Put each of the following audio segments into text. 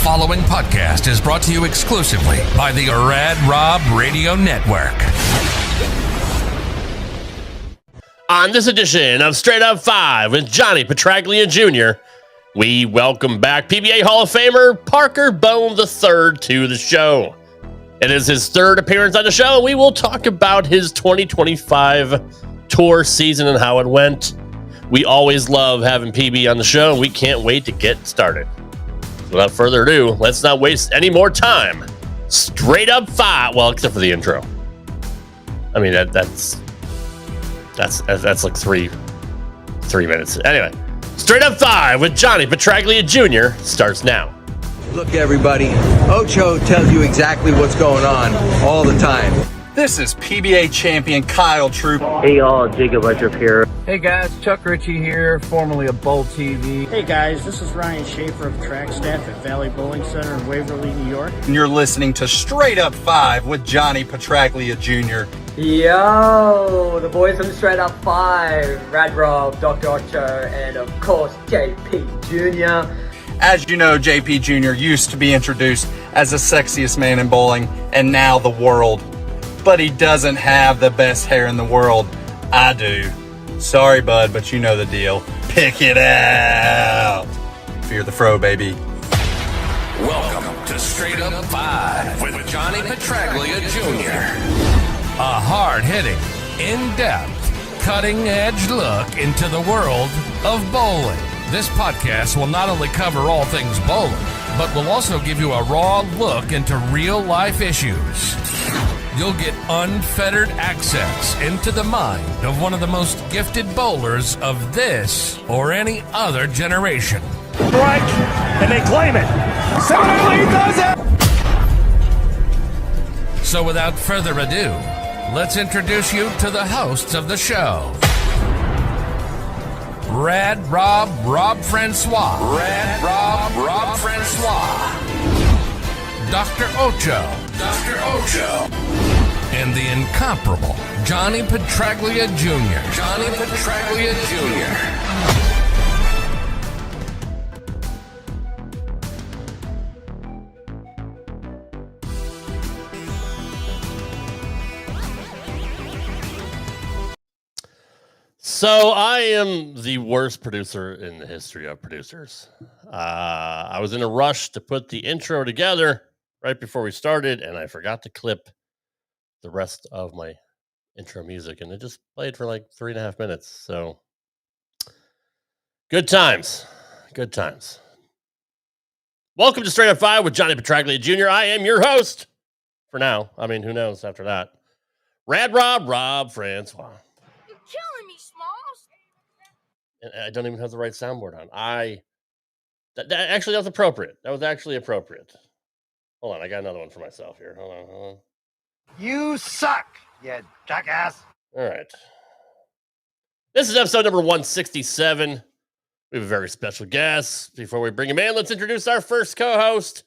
following podcast is brought to you exclusively by the Rad Rob Radio Network. On this edition of Straight Up 5 with Johnny Petraglia Jr., we welcome back PBA Hall of Famer Parker Bohn III to the show. It is his third appearance on the show, and we will talk about his 2025 tour season and how it went. We always love having PB on the show, and we can't wait to get started. Without further ado, let's not waste any more time. Straight Up 5, well, except for the intro. I mean, that's like three minutes. Anyway, Straight Up 5 with Johnny Petraglia Jr. starts now. Look, everybody, Ocho tells you exactly what's going on all the time. This is PBA champion Kyle Troop. Hey y'all, Jacob Ledrup here. Hey guys, Chuck Ritchie here, formerly of Bowl TV. Hey guys, this is Ryan Schaefer of track staff at Valley Bowling Center in Waverly, New York. And you're listening to Straight Up 5 with Johnny Petraglia Jr. Yo, the boys from Straight Up 5, Rad Rob, Dr. Ocho, and of course JP Jr. As you know, JP Jr. used to be introduced as the sexiest man in bowling, and now the world. But he doesn't have the best hair in the world. I do. Sorry, bud, but you know the deal. Pick it out. Fear the fro, baby. Welcome to Straight Up 5 with Johnny Petraglia Jr. A hard-hitting, in-depth, cutting-edge look into the world of bowling. This podcast will not only cover all things bowling, but will also give you a raw look into real-life issues. You'll get unfettered access into the mind of one of the most gifted bowlers of this or any other generation. Strike, and they claim it. 7-lead does it. So without further ado, let's introduce you to the hosts of the show. Rad Rob Francois. Rad Rob Francois. Dr. Ocho. And the incomparable Johnny Petraglia Jr. Johnny Petraglia Jr. So I am the worst producer in the history of producers. I was in a rush to put the intro together right before we started, and I forgot to clip the rest of my intro music, and it just played for like 3.5 minutes. So good times. Welcome to Straight Up 5 with Johnny Petraglia Jr. I am your host for now. I mean, who knows after that? Rad Rob Francois. You're killing me, Smalls. And I don't even have the right soundboard on. That was appropriate. That was actually appropriate. Hold on, I got another one for myself here. Hold on. You suck, you jackass. All right. This is episode number 167. We have a very special guest. Before we bring him in, let's introduce our first co-host.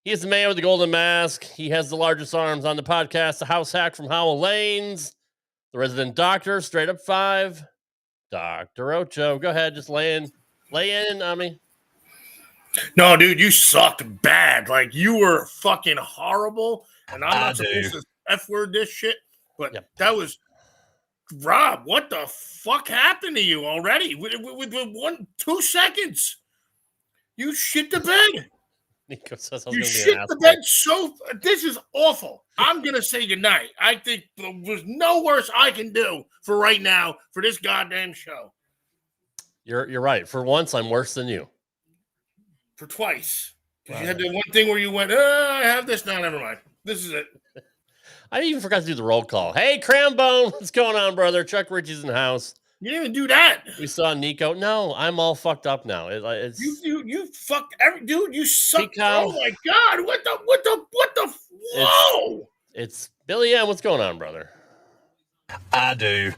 He is the man with the golden mask. He has the largest arms on the podcast, the house hack from Howell Lanes, the resident doctor, Straight Up 5, Dr. Ocho. Go ahead, just lay in on me. No, dude, you sucked bad. Like, you were fucking horrible. And I'm not supposed to F-word this shit, but That was... Rob, what the fuck happened to you already? With 2 seconds. You shit the bed. Nico says you shit the bed so... This is awful. I'm going to say goodnight. I think there's no worse I can do for right now for this goddamn show. You're right. For once, I'm worse than you. For twice. Because you had the one thing where you went, I have this. No, never mind. This is it. I even forgot to do the roll call. Hey, Crambone, what's going on, brother? Chuck Ritchie's in the house. You didn't even do that. We saw Nico. No, I'm all fucked up now. It's you fucked every dude. You suck. Nico. Oh my god! What the? Whoa! It's Billy M. What's going on, brother? I do.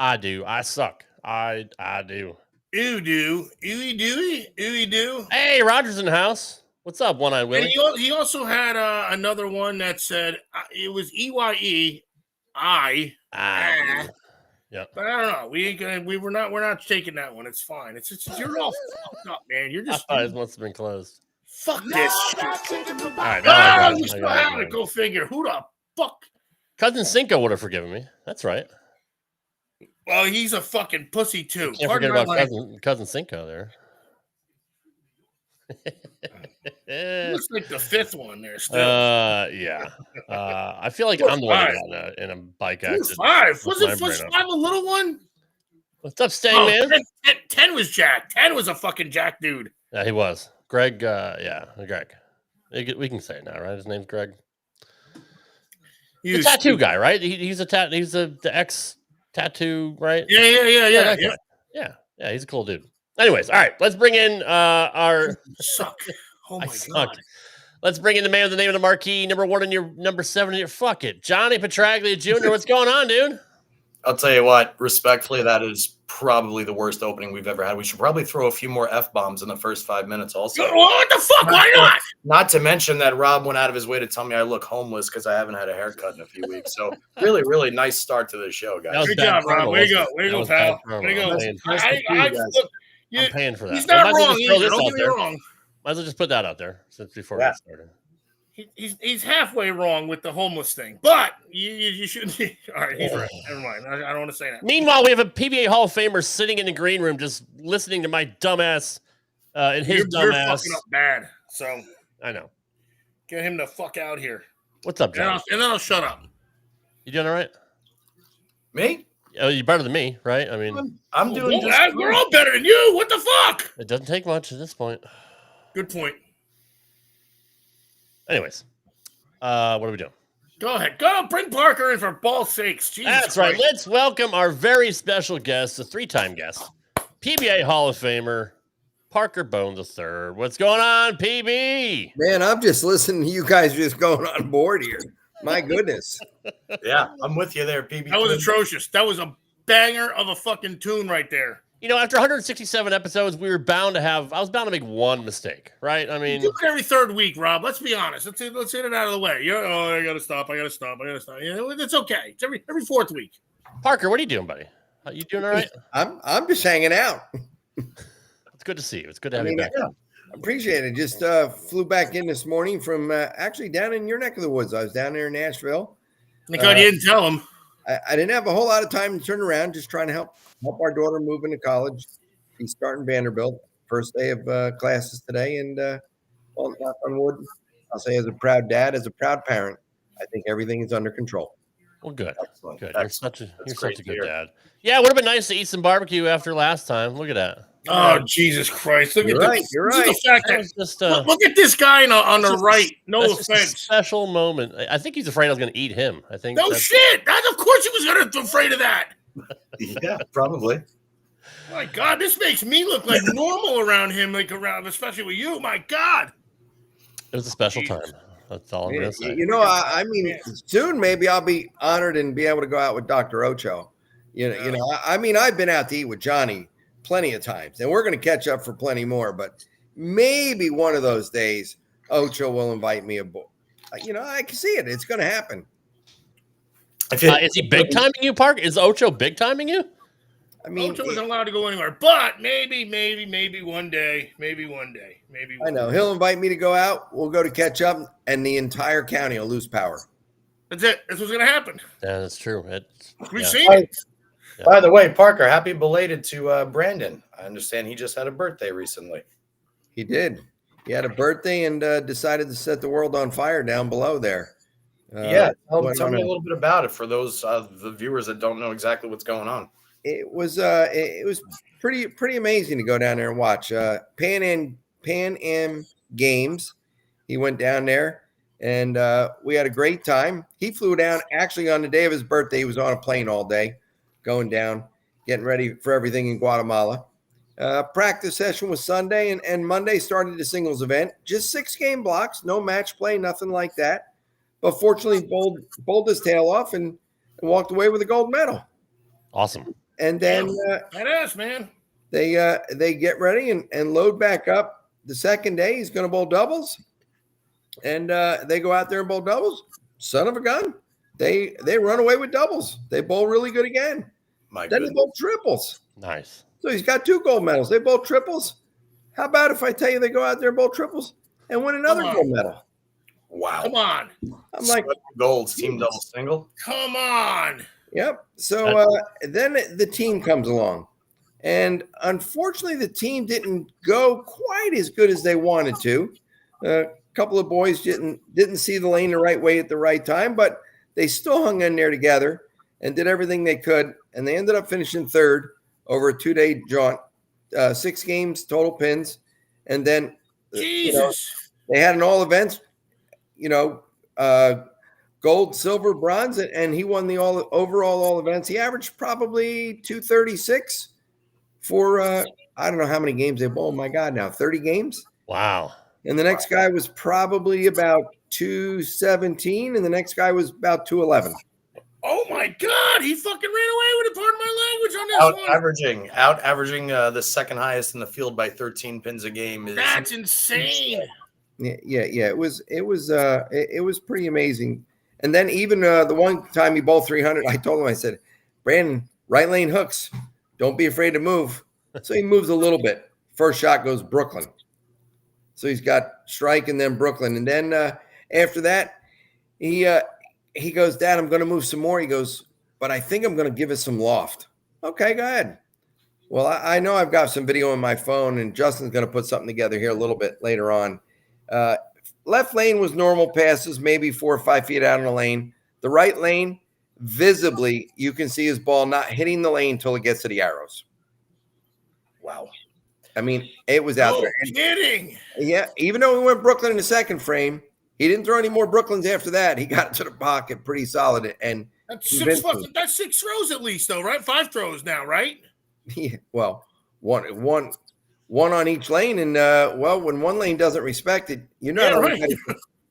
I suck. I do. Ooh do. Ooey do. Hey, Roger's in the house. What's up, One-Eyed Willie? And he also had another one that said it was EYE. Yeah. But I don't know. We're not taking that one. It's fine. It's you're all fucked up, man. You're just eyes must have been closed. Fuck this shit. All right, now you still have it. Go figure. Who the fuck? Cousin Cinco would have forgiven me. That's right. Well, he's a fucking pussy too. Can't forget about cousin Cinco there. Looks like the fifth one there still. Yeah. I feel like I'm the one that got in a bike accident. 5. Wasn't 5 a little one? What's up, Stang man? 10 was Jack. 10 was a fucking Jack dude. Yeah, he was. Greg, Greg. We can say it now, right? His name's Greg. The tattoo guy, right? He's the ex tattoo, right? Yeah. Yeah, he's a cool dude. Anyways, all right, let's bring in our suck. Oh my god. Let's bring in the man with the name of the marquee, number 1 and your number 7 in your fuck it. Johnny Petraglia Jr. What's going on, dude? I'll tell you what, respectfully, that is probably the worst opening we've ever had. We should probably throw a few more F-bombs in the first 5 minutes also. What the fuck? Why not? Not to mention that Rob went out of his way to tell me I look homeless because I haven't had a haircut in a few weeks. So really, really nice start to the show, guys. Good job, Rob. Way to go. Way to go, pal. Way to go. I'm paying for that. He's not wrong either. Don't get me wrong. Might as well just put that out there since before we started. He's halfway wrong with the homeless thing, but you shouldn't be. All right, he's right. Never mind. I don't want to say that. Meanwhile, we have a PBA Hall of Famer sitting in the green room just listening to my dumbass and his dumbass. You're fucking up bad, so. I know. Get him the fuck out here. What's up, John? And then I'll shut up. You doing all right? Me? Oh, you're better than me, right? I mean, I'm doing we're all better than you. What the fuck? It doesn't take much at this point. Good point. Anyways, what are we doing? Go ahead. Go bring Parker in for ball's sakes. Jesus That's Christ. right. Let's welcome our very special guest, a 3-time guest, PBA Hall of Famer, Parker Bohn III. What's going on, PB? Man, I'm just listening to you guys just going on board here. My goodness. Yeah, I'm with you there, PB. That was atrocious. That was a banger of a fucking tune right there. You know, after 167 episodes, I was bound to make one mistake, right? I mean, you do it every third week, Rob. Let's be honest. Let's get it out of the way. I gotta stop. Yeah, it's okay. It's every fourth week. Parker, what are you doing, buddy? You doing all right? I'm just hanging out. It's good to see you. It's good to have you back. Yeah, appreciate it. Just flew back in this morning from actually down in your neck of the woods. I was down there in Nashville. Thank God you didn't tell him. I didn't have a whole lot of time to turn around, just trying to help our daughter move into college. She's starting Vanderbilt. First day of classes today. And, well, knock on wood, I'll say as a proud dad, as a proud parent, I think everything is under control. Well, good. Excellent. Good. You're such a good dad. Yeah, it would have been nice to eat some barbecue after last time. Look at that. Oh, Jesus Christ. Look You're at right. this. You're This is right. the fact that, Just, look at this guy on the right. No that's just a offense. special moment. I think he's afraid I was going to eat him. I think. No shit. Of course he was going to be afraid of that. Yeah, probably. My God, this makes me look like normal around him, especially with you. My God. It was a special time. That's all I'm going to say. You know, I mean, soon maybe I'll be honored and be able to go out with Dr. Ocho. I've been out to eat with Johnny plenty of times, and we're going to catch up for plenty more. But maybe one of those days, Ocho will invite me aboard. I can see it. It's going to happen. Is he big timing you, Park? Is Ocho big timing you? I mean, Ocho isn't allowed to go anywhere, but maybe one day. I know he'll invite me to go out. We'll go to catch up, and the entire county will lose power. That's it. That's what's going to happen. Yeah, that's true. We've seen it. Yeah. By the way, Parker, happy belated to Brandon. I understand he just had a birthday recently. He did. He had a birthday and decided to set the world on fire down below there. Tell me a little bit about it for those the viewers that don't know exactly what's going on. It was pretty amazing to go down there and watch Pan Am Games. He went down there and we had a great time. He flew down actually on the day of his birthday. He was on a plane all day, going down, getting ready for everything in Guatemala. Practice session was Sunday, and Monday started the singles event. Just 6 game blocks, no match play, nothing like that. But fortunately, bowled his tail off and walked away with a gold medal. Awesome. And then badass, man. They get ready and load back up. The second day, he's going to bowl doubles, and they go out there and bowl doubles. Son of a gun, they run away with doubles. They bowl really good again. Then they bowl triples. Nice. So he's got 2 gold medals. They bowl triples. How about if I tell you they go out there and bowl triples and win another gold medal. Wow. Come on. I'm like, Golds, team double single. Come on. Yep. So then the team comes along. And unfortunately, the team didn't go quite as good as they wanted to. A couple of boys didn't see the lane the right way at the right time, but they still hung in there together and did everything they could. And they ended up finishing third over a 2-day jaunt, 6 games, total pins. And then Jesus, they had an all events, gold, silver, bronze, and he won the overall all events. He averaged probably 236 for I don't know how many games they bowled. My God, now 30 games. Wow. And the next guy was probably about 217, and the next guy was about 211. Oh my God, he fucking ran away with it. Pardon my language on this one. Out averaging the second highest in the field by 13 pins a game. That's insane. Yeah. It was pretty amazing. And then even the one time he bowled 300, I told him, I said, Brandon, right lane hooks. Don't be afraid to move. So he moves a little bit. First shot goes Brooklyn. So he's got strike and then Brooklyn. And then after that, he goes, Dad, I'm going to move some more. He goes, but I think I'm going to give it some loft. Okay, go ahead. Well, I know I've got some video on my phone, and Justin's going to put something together here a little bit later on. Left lane was normal passes, maybe 4 or 5 feet out in the lane. The right lane, visibly, you can see his ball not hitting the lane until it gets to the arrows. Wow. I mean, it was out there. Kidding. Yeah, even though we went Brooklyn in the second frame, he didn't throw any more Brooklyns after that. He got to the pocket pretty solid. And that's 6 throws at least, though, right? 5 throws now, right? Yeah, well, one on each lane. And, when one lane doesn't respect it,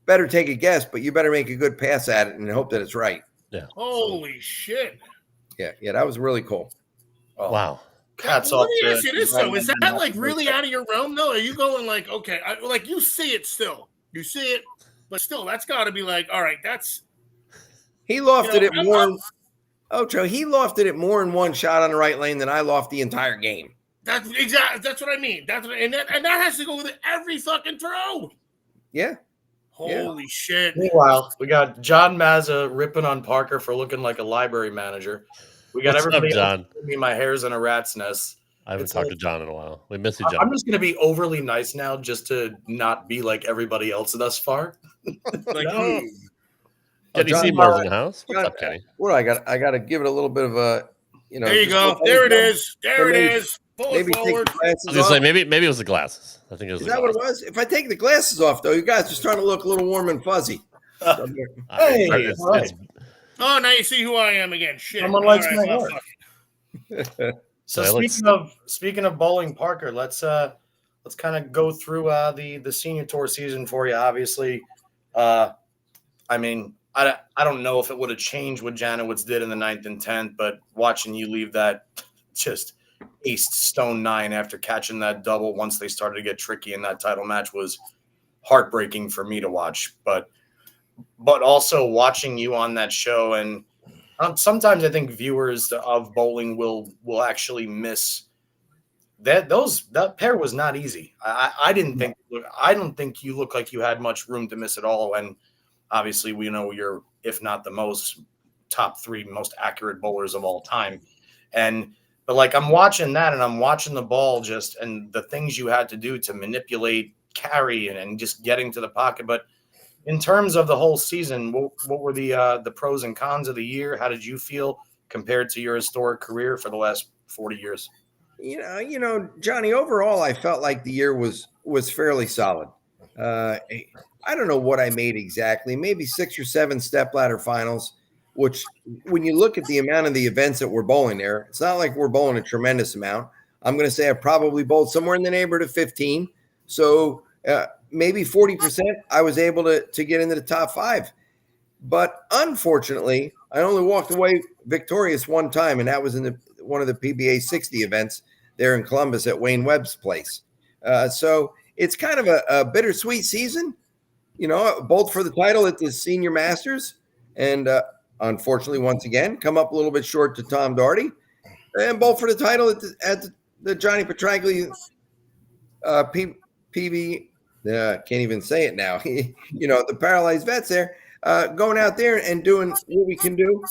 better take a guess, but you better make a good pass at it and hope that it's right. Yeah. Holy shit. Yeah, that was really cool. Oh. Wow. Hats Let off me to ask you this, though. Is that, like, really out of your realm, though? Are you going, like, okay, like, you see it still. You see it, but still, that's got to be like, all right, that's... He lofted it more. Ocho, he lofted it more in one shot on the right lane than I lofted the entire game. That's exactly. That's what I mean. And that has to go with every fucking throw. Yeah. Holy shit. Meanwhile, we got John Mazza ripping on Parker for looking like a library manager. We got everybody else telling me my hair's in a rat's nest. I haven't talked to John in a while. We miss you, John. I'm just going to be overly nice now just to not be like everybody else thus far. Like, Kenny Seymour's in the house. What's up, Kenny? What I got to give it a little bit of a, There you go. There it is. There it is. Pull it forward. I was gonna say maybe it was the glasses. I think it was. Is that what it was? If I take the glasses off, though, you guys are starting to look a little warm and fuzzy. Hey, oh, now you see who I am again. Shit. Someone likes my hair. So speaking of bowling, Parker, let's kind of go through the senior tour season for you. Obviously, I mean, I don't know if it would have changed what Janowitz did in the 9th and 10th, but watching you leave that just ace stone 9 after catching that double once they started to get tricky in that title match was heartbreaking for me to watch. But also watching you on that show, and sometimes I think viewers of bowling will actually miss that. That pair was not easy. I don't think you look like you had much room to miss at all. And obviously, we know you're, if not the most top 3 most accurate bowlers of all time. But like I'm watching that, and I'm watching the ball and the things you had to do to manipulate, carry, and just getting to the pocket. But in terms of the whole season, what were the pros and cons of the year? How did you feel compared to your historic career for the last 40 years? You know, Johnny, overall, I felt like the year was fairly solid. I don't know what I made exactly, maybe 6 or 7 stepladder finals, which when you look at the amount of the events that we're bowling there, it's not like we're bowling a tremendous amount. I'm going to say I probably bowled somewhere in the neighborhood of 15. So maybe 40% I was able to get into the top 5. But unfortunately, I only walked away victorious one time, and that was in one of the PBA60 events there in Columbus at Wayne Webb's place. So it's kind of a bittersweet season, both for the title at the Senior Masters and unfortunately, once again, come up a little bit short to Tom Doherty, and both for the title at the Johnny Petraglia Can't even say it now. The paralyzed vets there, going out there and doing what we can do.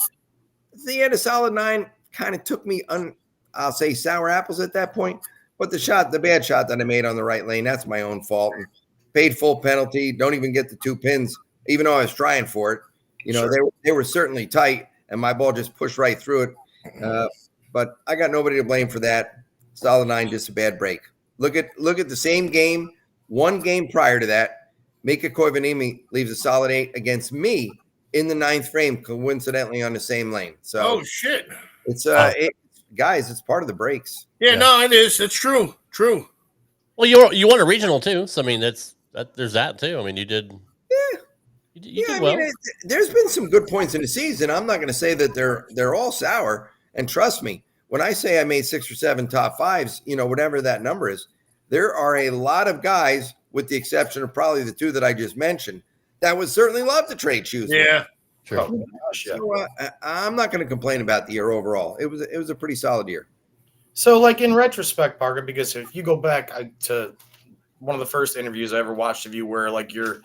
He had a solid 9, kind of took me I'll say sour apples at that point. But the bad shot that I made on the right lane, that's my own fault. And paid full penalty. Don't even get the 2 pins, even though I was trying for it. Sure. They were certainly tight, and my ball just pushed right through it. But I got nobody to blame for that. Solid 9, just a bad break. Look at the same game, one game prior to that. Mika Koivuniemen leaves a solid 8 against me in the 9th frame, coincidentally on the same lane. So, oh shit, it's guys, it's part of the breaks. Yeah, no, it is. It's true. True. Well, you won a regional too, so I mean there's that too. I mean you did. Yeah. You did well. There's been some good points in the season. I'm not going to say that they're all sour. And trust me, when I say I made 6 or 7 top 5s, whatever that number is, there are a lot of guys, with the exception of probably the 2 that I just mentioned, that would certainly love to trade shoes. Yeah. Sure. Oh, gosh, yeah. So, I'm not going to complain about the year overall. It was a pretty solid year. So, like in retrospect, Parker, because if you go back to one of the first interviews I ever watched of you, where like your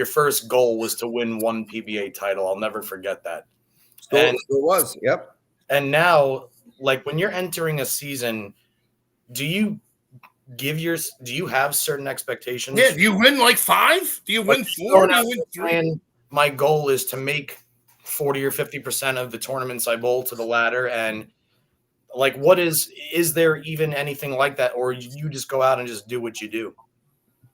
first goal was to win 1 PBA title, I'll never forget that. It was, yep. And now, like when you're entering a season, do you have certain expectations? Yeah. Do you win like 5? Do you win 4? Do you win 3? My goal is to make 40 or 50% of the tournaments I bowl to the ladder. And like, is there even anything like that? Or you just go out and just do what you do?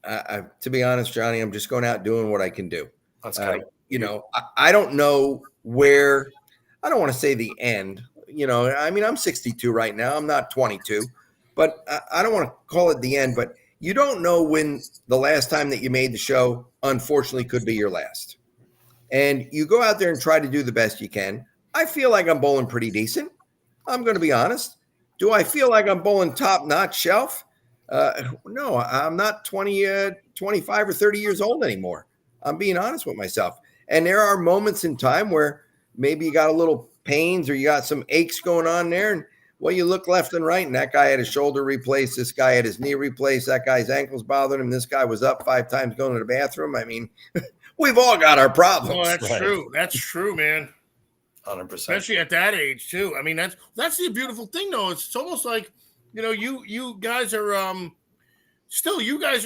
To be honest, Johnny, I'm just going out doing what I can do. That's kind of, I don't know where, I don't want to say the end, I mean, I'm 62 right now. I'm not 22, but I don't want to call it the end, but you don't know when the last time that you made the show, unfortunately, could be your last. And you go out there and try to do the best you can. I feel like I'm bowling pretty decent. I'm going to be honest. Do I feel like I'm bowling top-notch shelf? No, I'm not 25 or 30 years old anymore. I'm being honest with myself. And there are moments in time where maybe you got a little pains or you got some aches going on there. And well, you look left and right, and that guy had his shoulder replaced. This guy had his knee replaced. That guy's ankles bothered him. This guy was up 5 times going to the bathroom. I mean, we've all got our problems. Oh, that's true. That's true, man. 100%. Especially at that age too. I mean, that's the beautiful thing, though. It's almost like you guys are still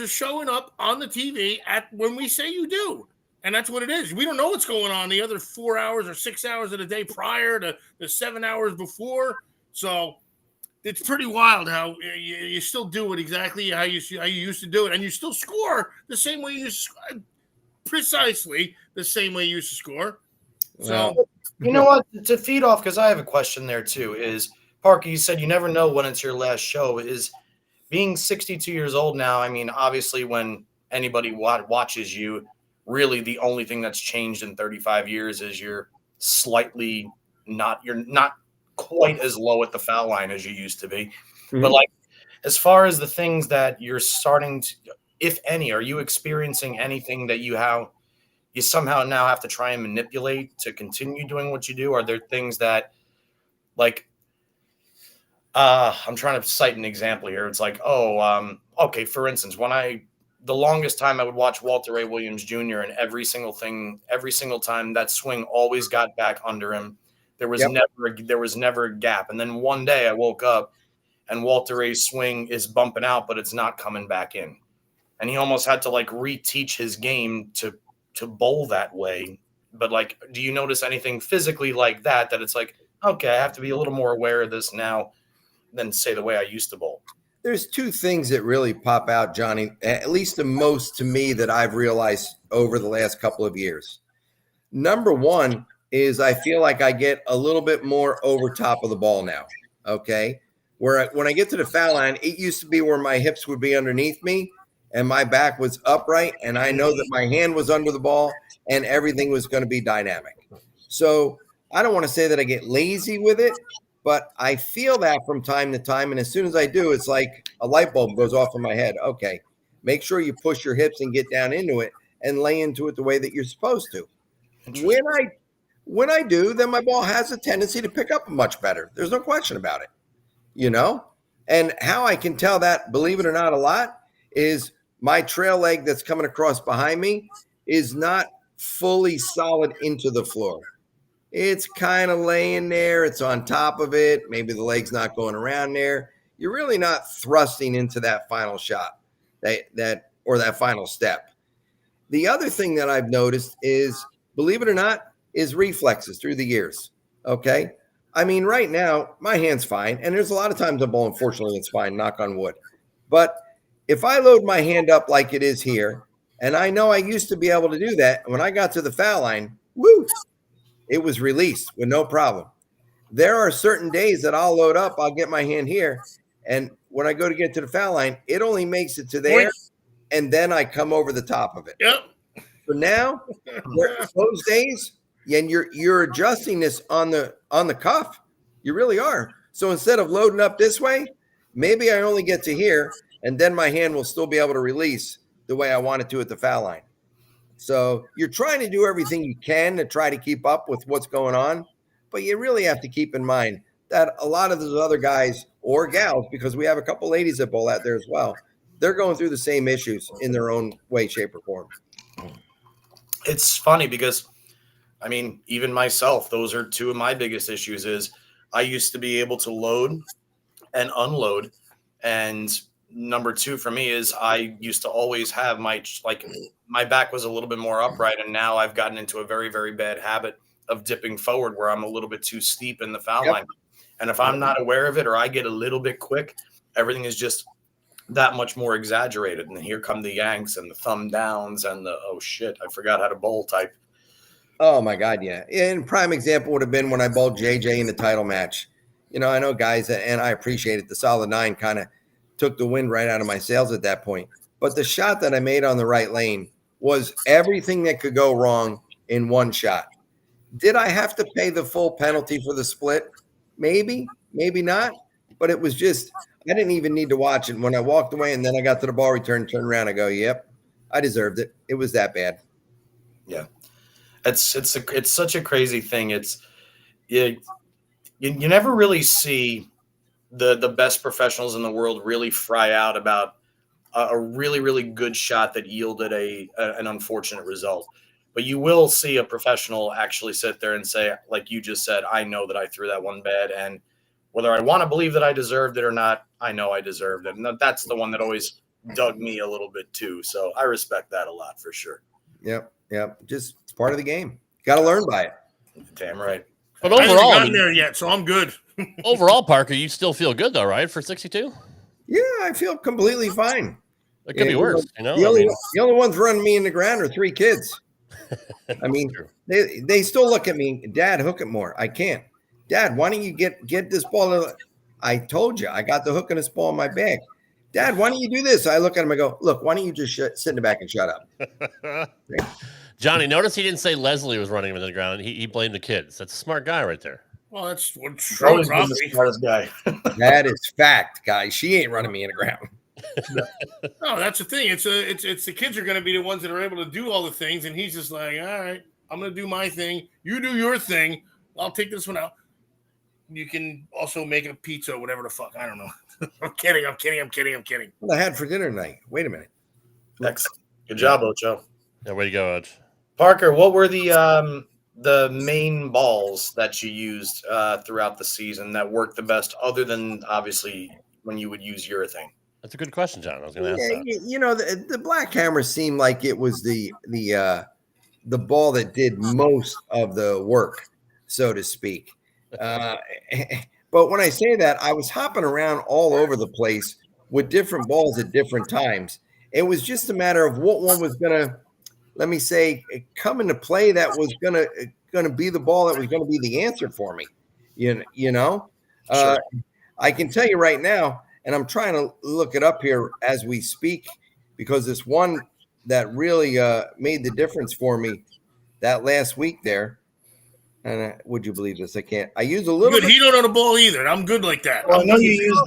showing up on the TV at when we say you do, and that's what it is. We don't know what's going on the other 4 hours or 6 hours of the day prior to the 7 hours before. So it's pretty wild how you still do it exactly how you used to do it, and you still score the same way you used to score, precisely the same way you used to score. So you know what? To feed off, because I have a question there too. Is Parker? You said you never know when it's your last show. Is being 62 years old now? I mean, obviously, when anybody watches you, really the only thing that's changed in 35 years is you're not quite as low at the foul line as you used to be. Mm-hmm. But like, as far as the things that you're starting to, if any, are you experiencing anything that you somehow now have to try and manipulate to continue doing what you do? Are there things that, like, I'm trying to cite an example here. It's like, okay, for instance, the longest time I would watch Walter Ray Williams Jr. and every single time that swing always got back under him. There was never a gap. And then one day I woke up and Walter Ray's swing is bumping out, but it's not coming back in. And he almost had to like reteach his game to bowl that way. But like, do you notice anything physically like that it's like, okay, I have to be a little more aware of this now than say the way I used to bowl? There's 2 things that really pop out, Johnny, at least the most to me that I've realized over the last couple of years. Number 1 is I feel like I get a little bit more over top of the ball now, okay? When I get to the foul line, it used to be where my hips would be underneath me and my back was upright, and I know that my hand was under the ball and everything was going to be dynamic. So I don't want to say that I get lazy with it, but I feel that from time to time, and as soon as I do, it's like a light bulb goes off in my head. Okay, make sure you push your hips and get down into it and lay into it the way that you're supposed to. When I do, then my ball has a tendency to pick up much better. There's no question about it, And how I can tell that, believe it or not, a lot is my trail leg that's coming across behind me is not fully solid into the floor. It's kind of laying there. It's on top of it. Maybe the leg's not going around there. You're really not thrusting into that final shot, that final step. The other thing that I've noticed is, believe it or not, is reflexes through the years. Okay. I mean, right now, my hand's fine. And there's a lot of times I'm bowling, fortunately, it's fine, knock on wood. But if I load my hand up like it is here, and I know I used to be able to do that, when I got to the foul line, woo, it was released with no problem. There are certain days that I'll load up, I'll get my hand here, and when I go to get to the foul line, it only makes it to there, and then I come over the top of it. Yep. So now, those days, and you're adjusting this on the cuff. You really are. So instead of loading up this way, maybe I only get to here, and then my hand will still be able to release the way I want it to at the foul line. So you're trying to do everything you can to try to keep up with what's going on, but you really have to keep in mind that a lot of those other guys or gals, because we have a couple ladies that bowl out there as well, they're going through the same issues in their own way, shape, or form. It's funny because, I mean, even myself, those are two of my biggest issues. Is I used to be able to load and unload, and number two for me is I used to always have my back was a little bit more upright, and now I've gotten into a very, very bad habit of dipping forward where I'm a little bit too steep in the foul line. And if I'm not aware of it or I get a little bit quick, everything is just that much more exaggerated. And here come the yanks and the thumb downs and the, oh shit, I forgot how to bowl type. Oh my God, yeah. And prime example would have been when I bowled JJ in the title match. You know, I know guys, and I appreciate it. The solid 9 kind of took the wind right out of my sails at that point. But the shot that I made on the right lane was everything that could go wrong in one shot. Did I have to pay the full penalty for the split? Maybe, maybe not. But it was just, I didn't even need to watch it. When I walked away and then I got to the ball return, turned around, I go, yep, I deserved it. It was that bad. Yeah. It's such a crazy thing. You never really see the best professionals in the world really fry out about a really, really good shot that yielded an unfortunate result. But you will see a professional actually sit there and say, like you just said, I know that I threw that one bad, and whether I want to believe that I deserved it or not, I know I deserved it. And that's the one that always dug me a little bit too. So I respect that a lot for sure. Yep. Just it's part of the game. Got to learn by it. Damn right. But overall, I haven't gotten there yet, so I'm good. Overall, Parker, you still feel good though, right? For 62? Yeah, I feel completely fine. It could be worse, you know. The only ones running me in the ground are 3 kids. I mean, they still look at me, Dad, hook it more. I can't. Dad, why don't you get this ball? I told you, I got the hook and this ball in my bag. Dad, why don't you do this? I look at him, I go, look, why don't you just sit in the back and shut up? Johnny, notice he didn't say Leslie was running him in the ground. He blamed the kids. That's a smart guy right there. Well, that's what's Always been the smartest guy. That is fact, guys. She ain't running me in the ground. No, that's the thing. It's the kids are going to be the ones that are able to do all the things, and he's just like, all right, I'm going to do my thing. You do your thing. I'll take this one out. You can also make a pizza or whatever the fuck. I don't know. I'm kidding. What I had for dinner tonight. Wait a minute. Excellent. Good job, Ocho. Yeah, way to go, Edge. Parker, what were the main balls that you used throughout the season that worked the best, other than obviously when you would use urethane? That's a good question, John. I was going to ask that. You know, the black hammer seemed like it was the ball that did most of the work, so to speak. But when I say that, I was hopping around all over the place with different balls at different times. It was just a matter of what one was going to, let me say, come into play that was going to be the ball that was going to be the answer for me. You know, Sure. I can tell you right now, and I'm trying to look it up here as we speak, because this one that really made the difference for me that last week there. And would you believe this? I can't. I use a little bit. He don't know the ball either. I'm good like that. Well, I know you use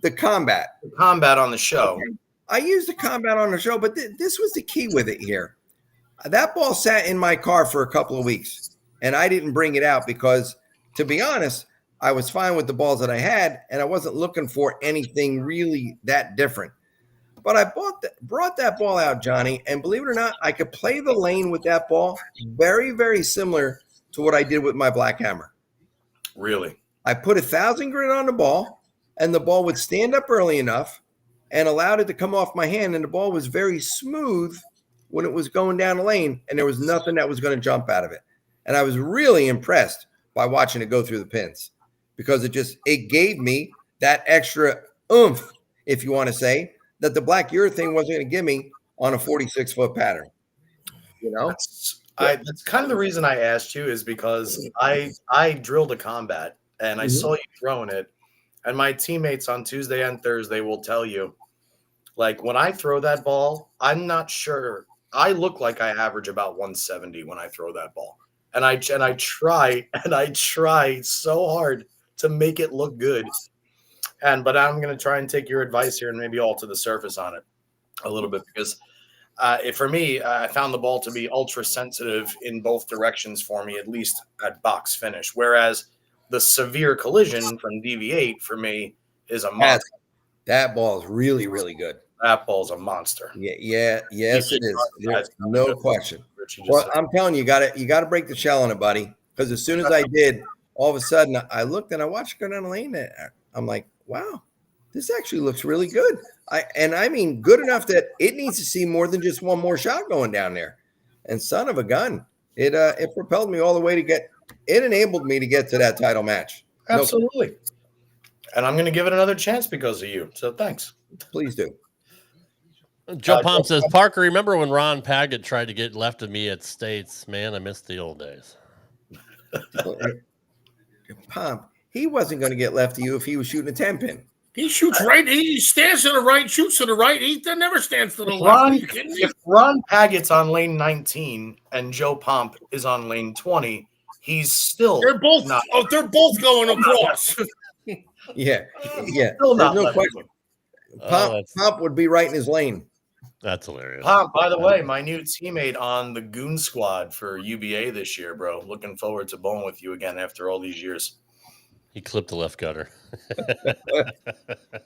the combat. The combat on the show. Okay. I used the combat on the show, but this was the key with it here. That ball sat in my car for a couple of weeks, and I didn't bring it out because, to be honest, I was fine with the balls that I had, and I wasn't looking for anything really that different. But I brought that ball out, Johnny, and believe it or not, I could play the lane with that ball very, very similar to what I did with my black hammer. Really? I put 1,000 grit on the ball, and the ball would stand up early enough and allowed it to come off my hand, and the ball was very smooth when it was going down the lane, and there was nothing that was going to jump out of it. And I was really impressed by watching it go through the pins because it gave me that extra oomph, if you want to say, that the black urethane wasn't going to give me on a 46-foot pattern. You know? That's kind of the reason I asked you is because I drilled a combat and I saw you throwing it. And my teammates on Tuesday and Thursday will tell you, like, when I throw that ball, I'm not sure. I look like I average about 170 when I throw that ball. And I try so hard to make it look good. But I'm going to try and take your advice here and maybe alter the surface on it a little bit because for me, I found the ball to be ultra sensitive in both directions for me, at least at box finish. Whereas the severe collision from DV8 for me is a monster. That ball is really, really good. That ball's a monster. Yes, it is. There's no question. Well, I'm telling you, you got to break the shell on it, buddy. Because as soon as I did, all of a sudden I looked and I watched it go down the lane. I'm like, wow, this actually looks really good. I mean good enough that it needs to see more than just one more shot going down there. And son of a gun, it propelled me all the way it enabled me to get to that title match. Absolutely. And I'm going to give it another chance because of you. So thanks. Please do. Joe Palm says, Parker, remember when Ron Paget tried to get left of me at States? Man, I miss the old days. Palm, he wasn't going to get left of you if he was shooting a 10-pin. He shoots right. He stands to the right, shoots to the right. He never stands to the left. If Ron Paget's on lane 19 and Joe Pomp is on lane 20, he's still they're both going across. Yeah. Still not no question. Pomp would be right in his lane. That's hilarious. Pomp, by the way, my new teammate on the Goon Squad for UBA this year, bro. Looking forward to bowling with you again after all these years. He clipped the left gutter.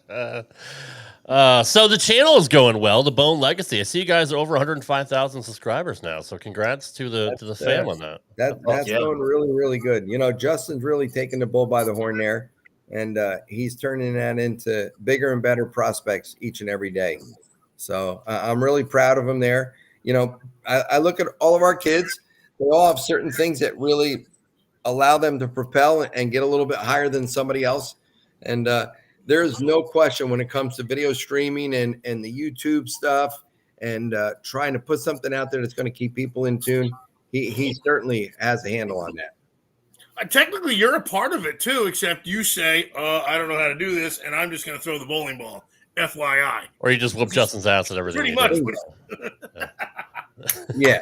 So the channel is going well. The Bohn Legacy. I see you guys are over 105,000 subscribers now. So congrats to the fam on that. That's going really, really good. You know, Justin's really taking the bull by the horn there, and he's turning that into bigger and better prospects each and every day. So I'm really proud of him there. You know, I look at all of our kids. They all have certain things that really allow them to propel and get a little bit higher than somebody else. And there's no question when it comes to video streaming and the YouTube stuff and trying to put something out there that's going to keep people in tune. He certainly has a handle on that. Technically, you're a part of it too, except you say, I don't know how to do this, and I'm just going to throw the bowling ball. FYI. Or you just whoop Justin's ass at everything. Pretty much. Yeah.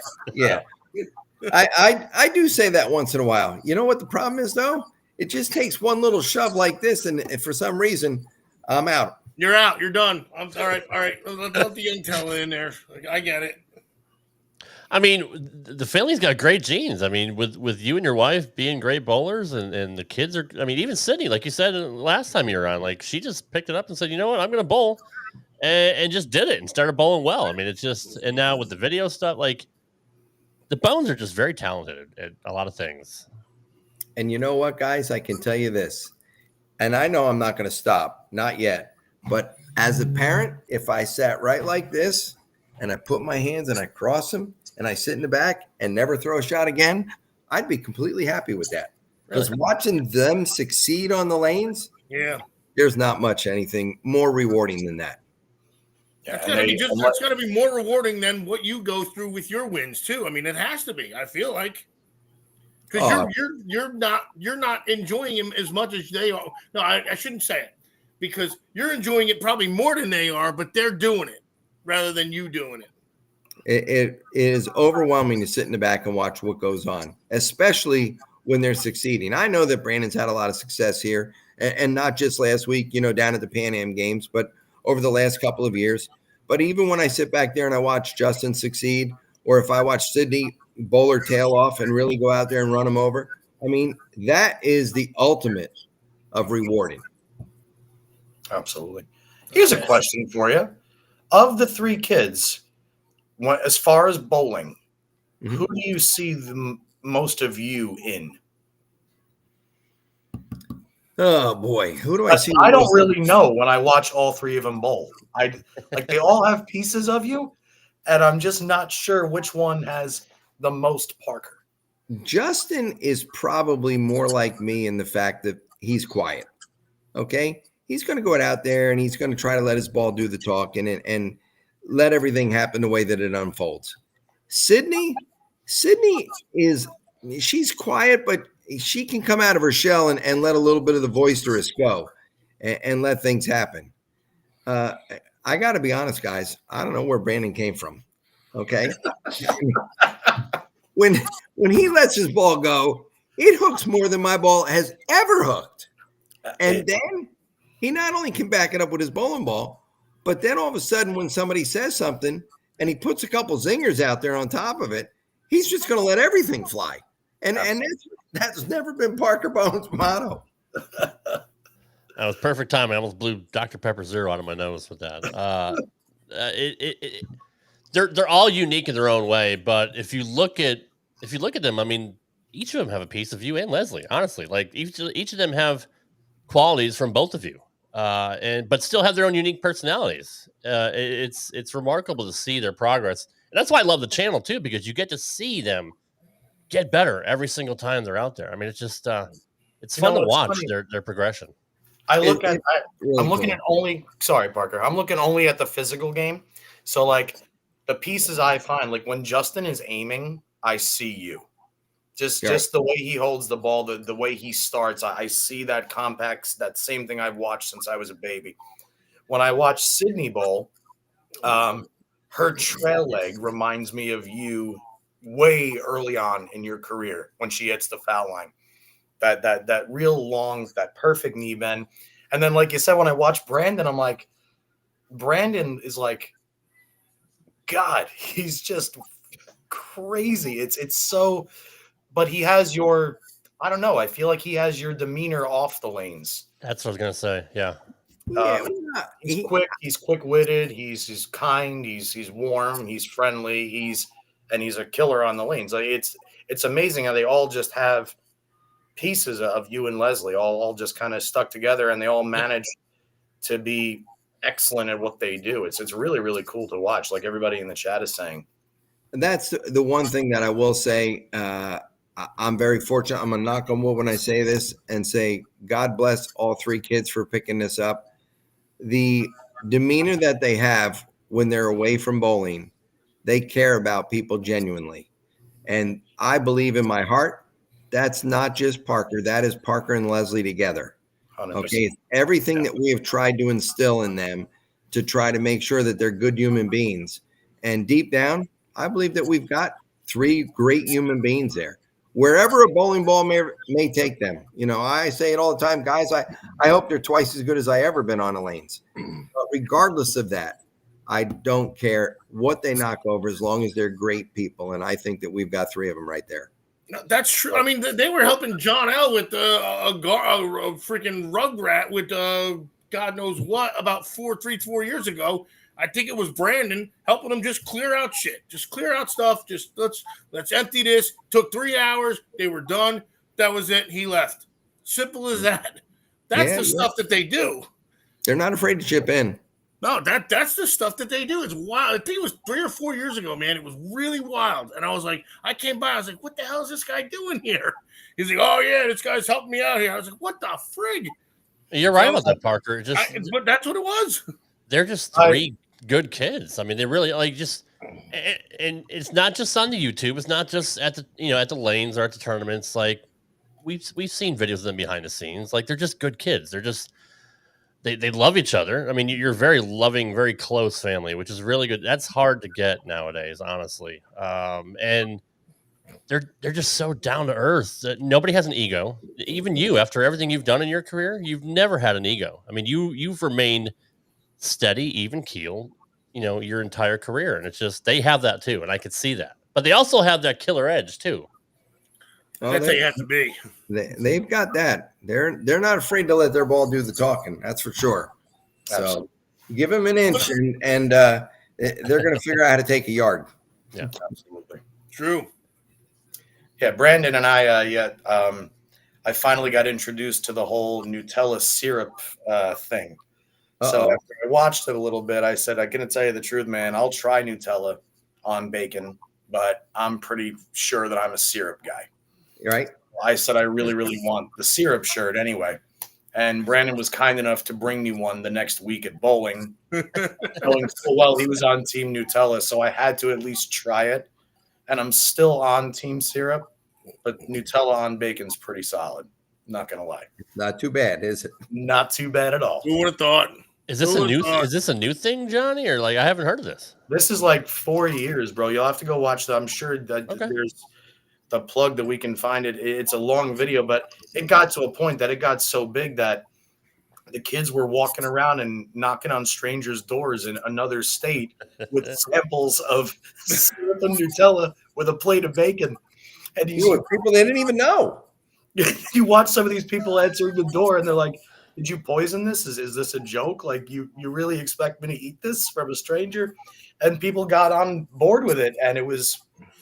I do say that once in a while. You know what the problem is, though? It just takes one little shove like this, and for some reason, I'm out. You're out. You're done. I'm all right. All right. Let the Nutella in there. I get it. I mean, the family's got great genes. I mean, with you and your wife being great bowlers, and the kids are. I mean, even Sydney, like you said last time you were on, like she just picked it up and said, "You know what? I'm going to bowl," and just did it and started bowling well. I mean, it's just and now with the video stuff, like the Bones are just very talented at a lot of things. And you know what, guys? I can tell you this, and I know I'm not going to stop, not yet. But as a parent, if I sat right like this and I put my hands and I cross them, and I sit in the back and never throw a shot again, I'd be completely happy with that. Because watching them succeed on the lanes, there's not much anything more rewarding than that. It's got to be more rewarding than what you go through with your wins too. I mean, it has to be. I feel like because you're not enjoying them as much as they are. No, I shouldn't say it because you're enjoying it probably more than they are, but they're doing it rather than you doing it. It is overwhelming to sit in the back and watch what goes on, especially when they're succeeding. I know that Brandon's had a lot of success here, and not just last week, you know, down at the Pan Am Games, but over the last couple of years. But even when I sit back there and I watch Justin succeed, or if I watch Sydney bowl her tail off and really go out there and run him over, I mean, that is the ultimate of rewarding. Absolutely. Here's a question for you. Of the three kids, as far as bowling, who do you see the most of you in? Oh boy, who do I see? I don't really know when I watch all three of them bowl. They all have pieces of you, and I'm just not sure which one has the most Parker. Justin is probably more like me in the fact that he's quiet. Okay, he's going to go out there and he's going to try to let his ball do the talking and let everything happen the way that it unfolds. Sydney she's quiet, but she can come out of her shell and let a little bit of the boisterous go and let things happen. I got to be honest, guys. I don't know where Brandon came from. Okay. When he lets his ball go, it hooks more than my ball has ever hooked. And then he not only can back it up with his bowling ball, but then all of a sudden when somebody says something and he puts a couple zingers out there on top of it, he's just going to let everything fly. And that's never been Parker Bohn's motto. That was perfect timing. I almost blew Dr. Pepper Zero out of my nose with that. They're all unique in their own way, but if you look at them, I mean, each of them have a piece of you and Leslie. Honestly, like each of them have qualities from both of you, but still have their own unique personalities. It's remarkable to see their progress, and that's why I love the channel too, because you get to see them get better every single time they're out there. I mean, it's just it's fun to watch their progression. I'm looking at only at the physical game. So like the pieces I find, like when Justin is aiming, I see you. Just the way he holds the ball, the way he starts, I see that compact, that same thing I've watched since I was a baby. When I watch Sydney bowl, her trail leg reminds me of you way early on in your career when she hits the foul line. That real long, that perfect knee bend. And then, like you said, when I watch Brandon, I'm like, Brandon is like, God, he's just crazy. It's so, but he has your, I don't know. I feel like he has your demeanor off the lanes. That's what I was going to say. Yeah. He's quick. He's quick-witted. He's kind. He's warm. He's friendly. He's a killer on the lanes. Like it's amazing how they all just have pieces of you and Leslie all just kind of stuck together, and they all manage to be excellent at what they do. It's really, really cool to watch, like everybody in the chat is saying. And that's the one thing that I will say. I'm very fortunate. I'm going to knock on wood when I say this and say, God bless all three kids for picking this up. The demeanor that they have when they're away from bowling, they care about people genuinely. And I believe in my heart, that's not just Parker. That is Parker and Leslie together. 100%. Okay. It's everything that we have tried to instill in them to try to make sure that they're good human beings. And deep down, I believe that we've got three great human beings there. Wherever a bowling ball may take them. You know, I say it all the time, guys, I hope they're twice as good as I ever been on the lanes. But regardless of that, I don't care what they knock over as long as they're great people. And I think that we've got three of them right there. No, that's true. I mean, they were helping John L with a freaking rugrat with God knows what about 4 years ago. I think it was Brandon helping him just clear out shit, just clear out stuff. Just let's empty this. Took 3 hours. They were done. That was it. He left. Simple as that. That's the stuff that they do. They're not afraid to chip in. No, that's the stuff that they do. It's wild. I think it was 3 or 4 years ago, man. It was really wild. And I was like, I came by. I was like, what the hell is this guy doing here? He's like, oh, yeah, this guy's helping me out here. I was like, what the frig? You're right about that, Parker. But that's what it was. They're just three good kids. I mean, they really like just, and it's not just on the YouTube. It's not just at the lanes or at the tournaments. Like we've seen videos of them behind the scenes. Like they're just good kids. They're just, they love each other. I mean, you're a very loving, very close family, which is really good. That's hard to get nowadays, honestly. And they're just so down to earth that nobody has an ego. Even you, after everything you've done in your career, you've never had an ego. I mean, you've remained steady, even keel, your entire career. And it's just, they have that too. And I could see that, but they also have that killer edge too. Oh, that's how you have to be. They've got that. They're not afraid to let their ball do the talking. That's for sure. So Give them an inch, and they're going to figure out how to take a yard. Yeah, absolutely true. Yeah, Brandon and I, I finally got introduced to the whole Nutella syrup thing. So after I watched it a little bit, I said, I'm going to tell you the truth, man. I'll try Nutella on bacon, but I'm pretty sure that I'm a syrup guy. Right? I said I really, really want the syrup shirt anyway. And Brandon was kind enough to bring me one the next week at bowling. Knowing full well he was on Team Nutella, so I had to at least try it. And I'm still on Team Syrup, but Nutella on bacon's pretty solid. Not going to lie. Not too bad, is it? Not too bad at all. Who would have thought? Is this a new thing, Johnny? Or like I haven't heard of this? This is like 4 years, bro. You'll have to go watch that. I'm sure that there's the plug that we can find it. It's a long video, but it got to a point that it got so big that the kids were walking around and knocking on strangers' doors in another state with samples of syrup and Nutella with a plate of bacon. And people they didn't even know. You watch some of these people answering the door, and they're like, "Did you poison this? Is this a joke? Like, you really expect me to eat this from a stranger?" And people got on board with it, and it was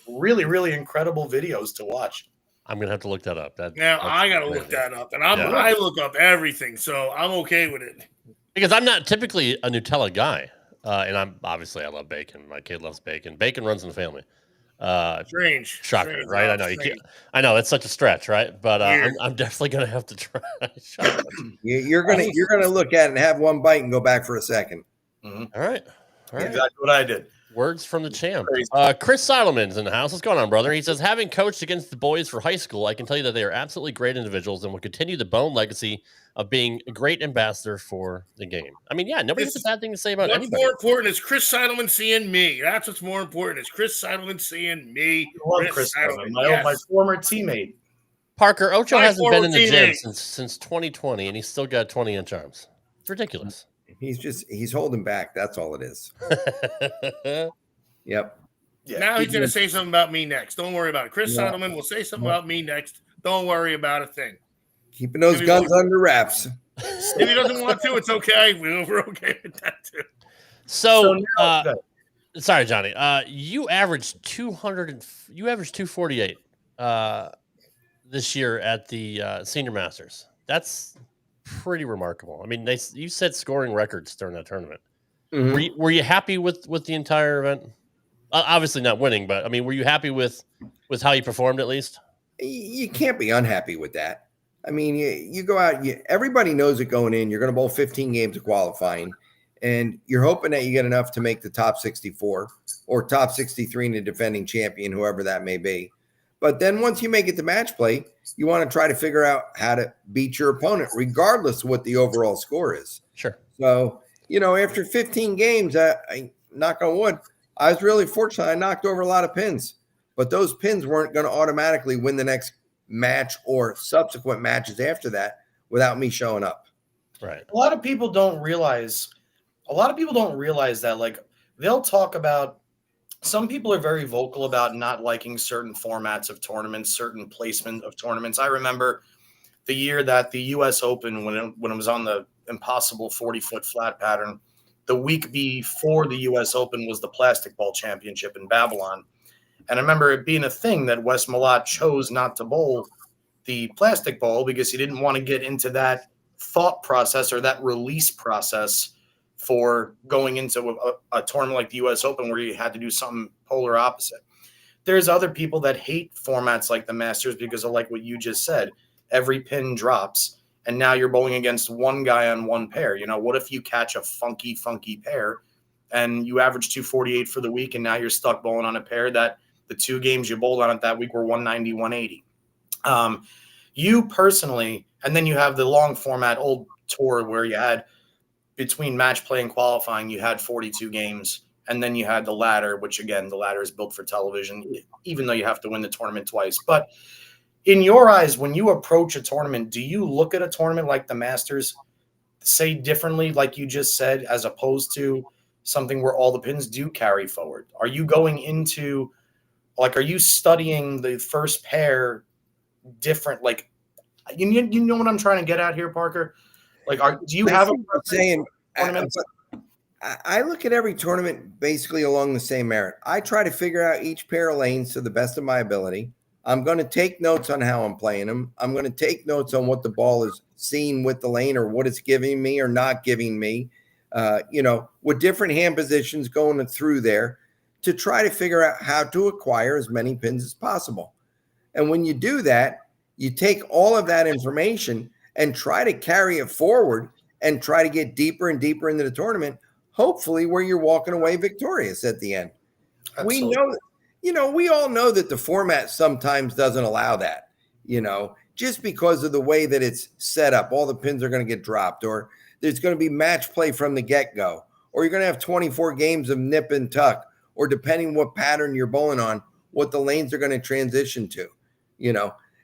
really, really incredible videos to watch. I'm gonna have to look that up. Now I gotta look that up, and I look up everything, so I'm okay with it. Because I'm not typically a Nutella guy, and I love bacon. My kid loves bacon. Bacon runs in the family. Strange, shocker, strange, right? I know you can't. I know that's such a stretch, right? But I'm definitely gonna have to try. You're gonna look at it and have one bite and go back for a second. Mm-hmm. All right. Exactly what I did. Words from the champ. Chris Solomon's in the house. What's going on, brother? He says, having coached against the boys for high school, I can tell you that they are absolutely great individuals and will continue the Bohn legacy of being a great ambassador for the game. I mean, yeah, nobody has a bad thing to say about what's anybody. More important is Chris Seidelman seeing me. That's what's more important is Chris Seidelman seeing me. I love Chris Seidelman, my former teammate. Parker, Ocho hasn't been in the gym since 2020, and he's still got 20-inch arms. It's ridiculous. He's holding back. That's all it is. Yep. Yeah, now he's going to say something about me next. Don't worry about it. Chris Seidelman will say something about me next. Don't worry about a thing. Keeping those guns under wraps. If he doesn't want to, it's okay. We're okay with that too. So sorry, Johnny. You averaged 248 this year at the Senior Masters. That's pretty remarkable. I mean, you set scoring records during that tournament. Mm-hmm. Were you happy with the entire event? Obviously not winning, but I mean, were you happy with how you performed at least? You can't be unhappy with that. I mean, you go out, everybody knows it going in. You're going to bowl 15 games of qualifying, and you're hoping that you get enough to make the top 64 or top 63 in the defending champion, whoever that may be. But then once you make it to match play, you want to try to figure out how to beat your opponent, regardless of what the overall score is. Sure. So, after 15 games, I knock on wood, I was really fortunate. I knocked over a lot of pins, but those pins weren't going to automatically win the next match or subsequent matches after that without me showing up. Right. A lot of people don't realize that, like, they'll talk about, some people are very vocal about not liking certain formats of tournaments, certain placement of tournaments. I remember the year that the U.S. Open, when it was on the impossible 40-foot flat pattern, the week before the U.S. Open was the Plastic Ball Championship in Babylon. And I remember it being a thing that Wes Malott chose not to bowl the plastic ball because he didn't want to get into that thought process or that release process for going into a tournament like the U.S. Open where you had to do something polar opposite. There's other people that hate formats like the Masters because of, like what you just said, every pin drops, and now you're bowling against one guy on one pair. What if you catch a funky pair and you average 248 for the week, and now you're stuck bowling on a pair that the two games you bowled on it that week were 190, 180. You personally, and then you have the long format old tour where you had between match play and qualifying, you had 42 games. And then you had the ladder, which again, the ladder is built for television, even though you have to win the tournament twice. But in your eyes, when you approach a tournament, do you look at a tournament like the Masters, say differently, like you just said, as opposed to something where all the pins do carry forward? Are you going into, like, are you studying the first pair different? Like, you know what I'm trying to get at here, Parker? Like, do you have a saying? I look at every tournament basically along the same merit. I try to figure out each pair of lanes to the best of my ability. I'm going to take notes on how I'm playing them. I'm going to take notes on what the ball is seeing with the lane or what it's giving me or not giving me, with different hand positions going through there to try to figure out how to acquire as many pins as possible. And when you do that, you take all of that information and try to carry it forward and try to get deeper and deeper into the tournament, hopefully where you're walking away victorious at the end. Absolutely. We all know that the format sometimes doesn't allow that, just because of the way that it's set up. All the pins are going to get dropped, or there's going to be match play from the get-go, or you're going to have 24 games of nip and tuck, or depending what pattern you're bowling on, what the lanes are going to transition to.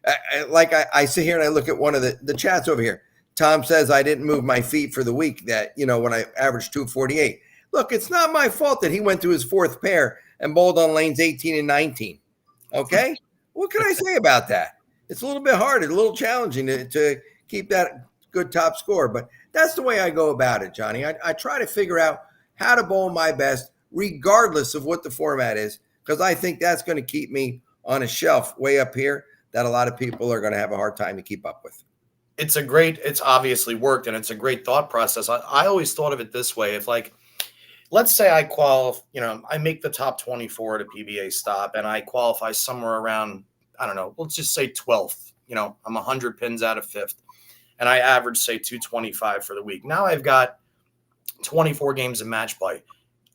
I sit here and I look at one of the chats over here. Tom says I didn't move my feet for the week that, when I averaged 248. Look, it's not my fault that he went to his fourth pair and bowled on lanes 18 and 19. Okay? What can I say about that? It's a little bit hard. It's a little challenging to keep that good top score. But that's the way I go about it, Johnny. I try to figure out how to bowl my best regardless of what the format is, because I think that's going to keep me on a shelf way up here that a lot of people are going to have a hard time to keep up with. It's obviously worked, and it's a great thought process. I always thought of it this way. If, let's say I I make the top 24 at a PBA stop, and I qualify somewhere around, I don't know, let's just say 12th. I'm 100 pins out of 5th, and I average, say, 225 for the week. Now I've got 24 games of match play.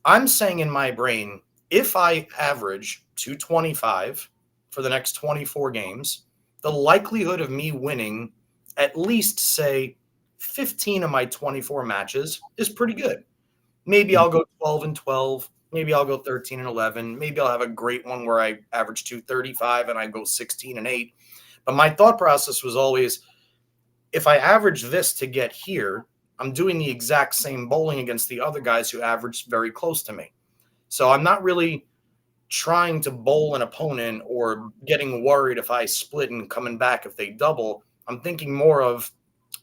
I'm saying in my brain, if I average 225 for the next 24 games, the likelihood of me winning at least, say, 15 of my 24 matches is pretty good. Maybe I'll go 12 and 12. Maybe I'll go 13 and 11. Maybe I'll have a great one where I average 235 and I go 16 and 8. But my thought process was always, if I average this to get here, I'm doing the exact same bowling against the other guys who averaged very close to me. So I'm not really trying to bowl an opponent or getting worried if I split and coming back if they double. I'm thinking more of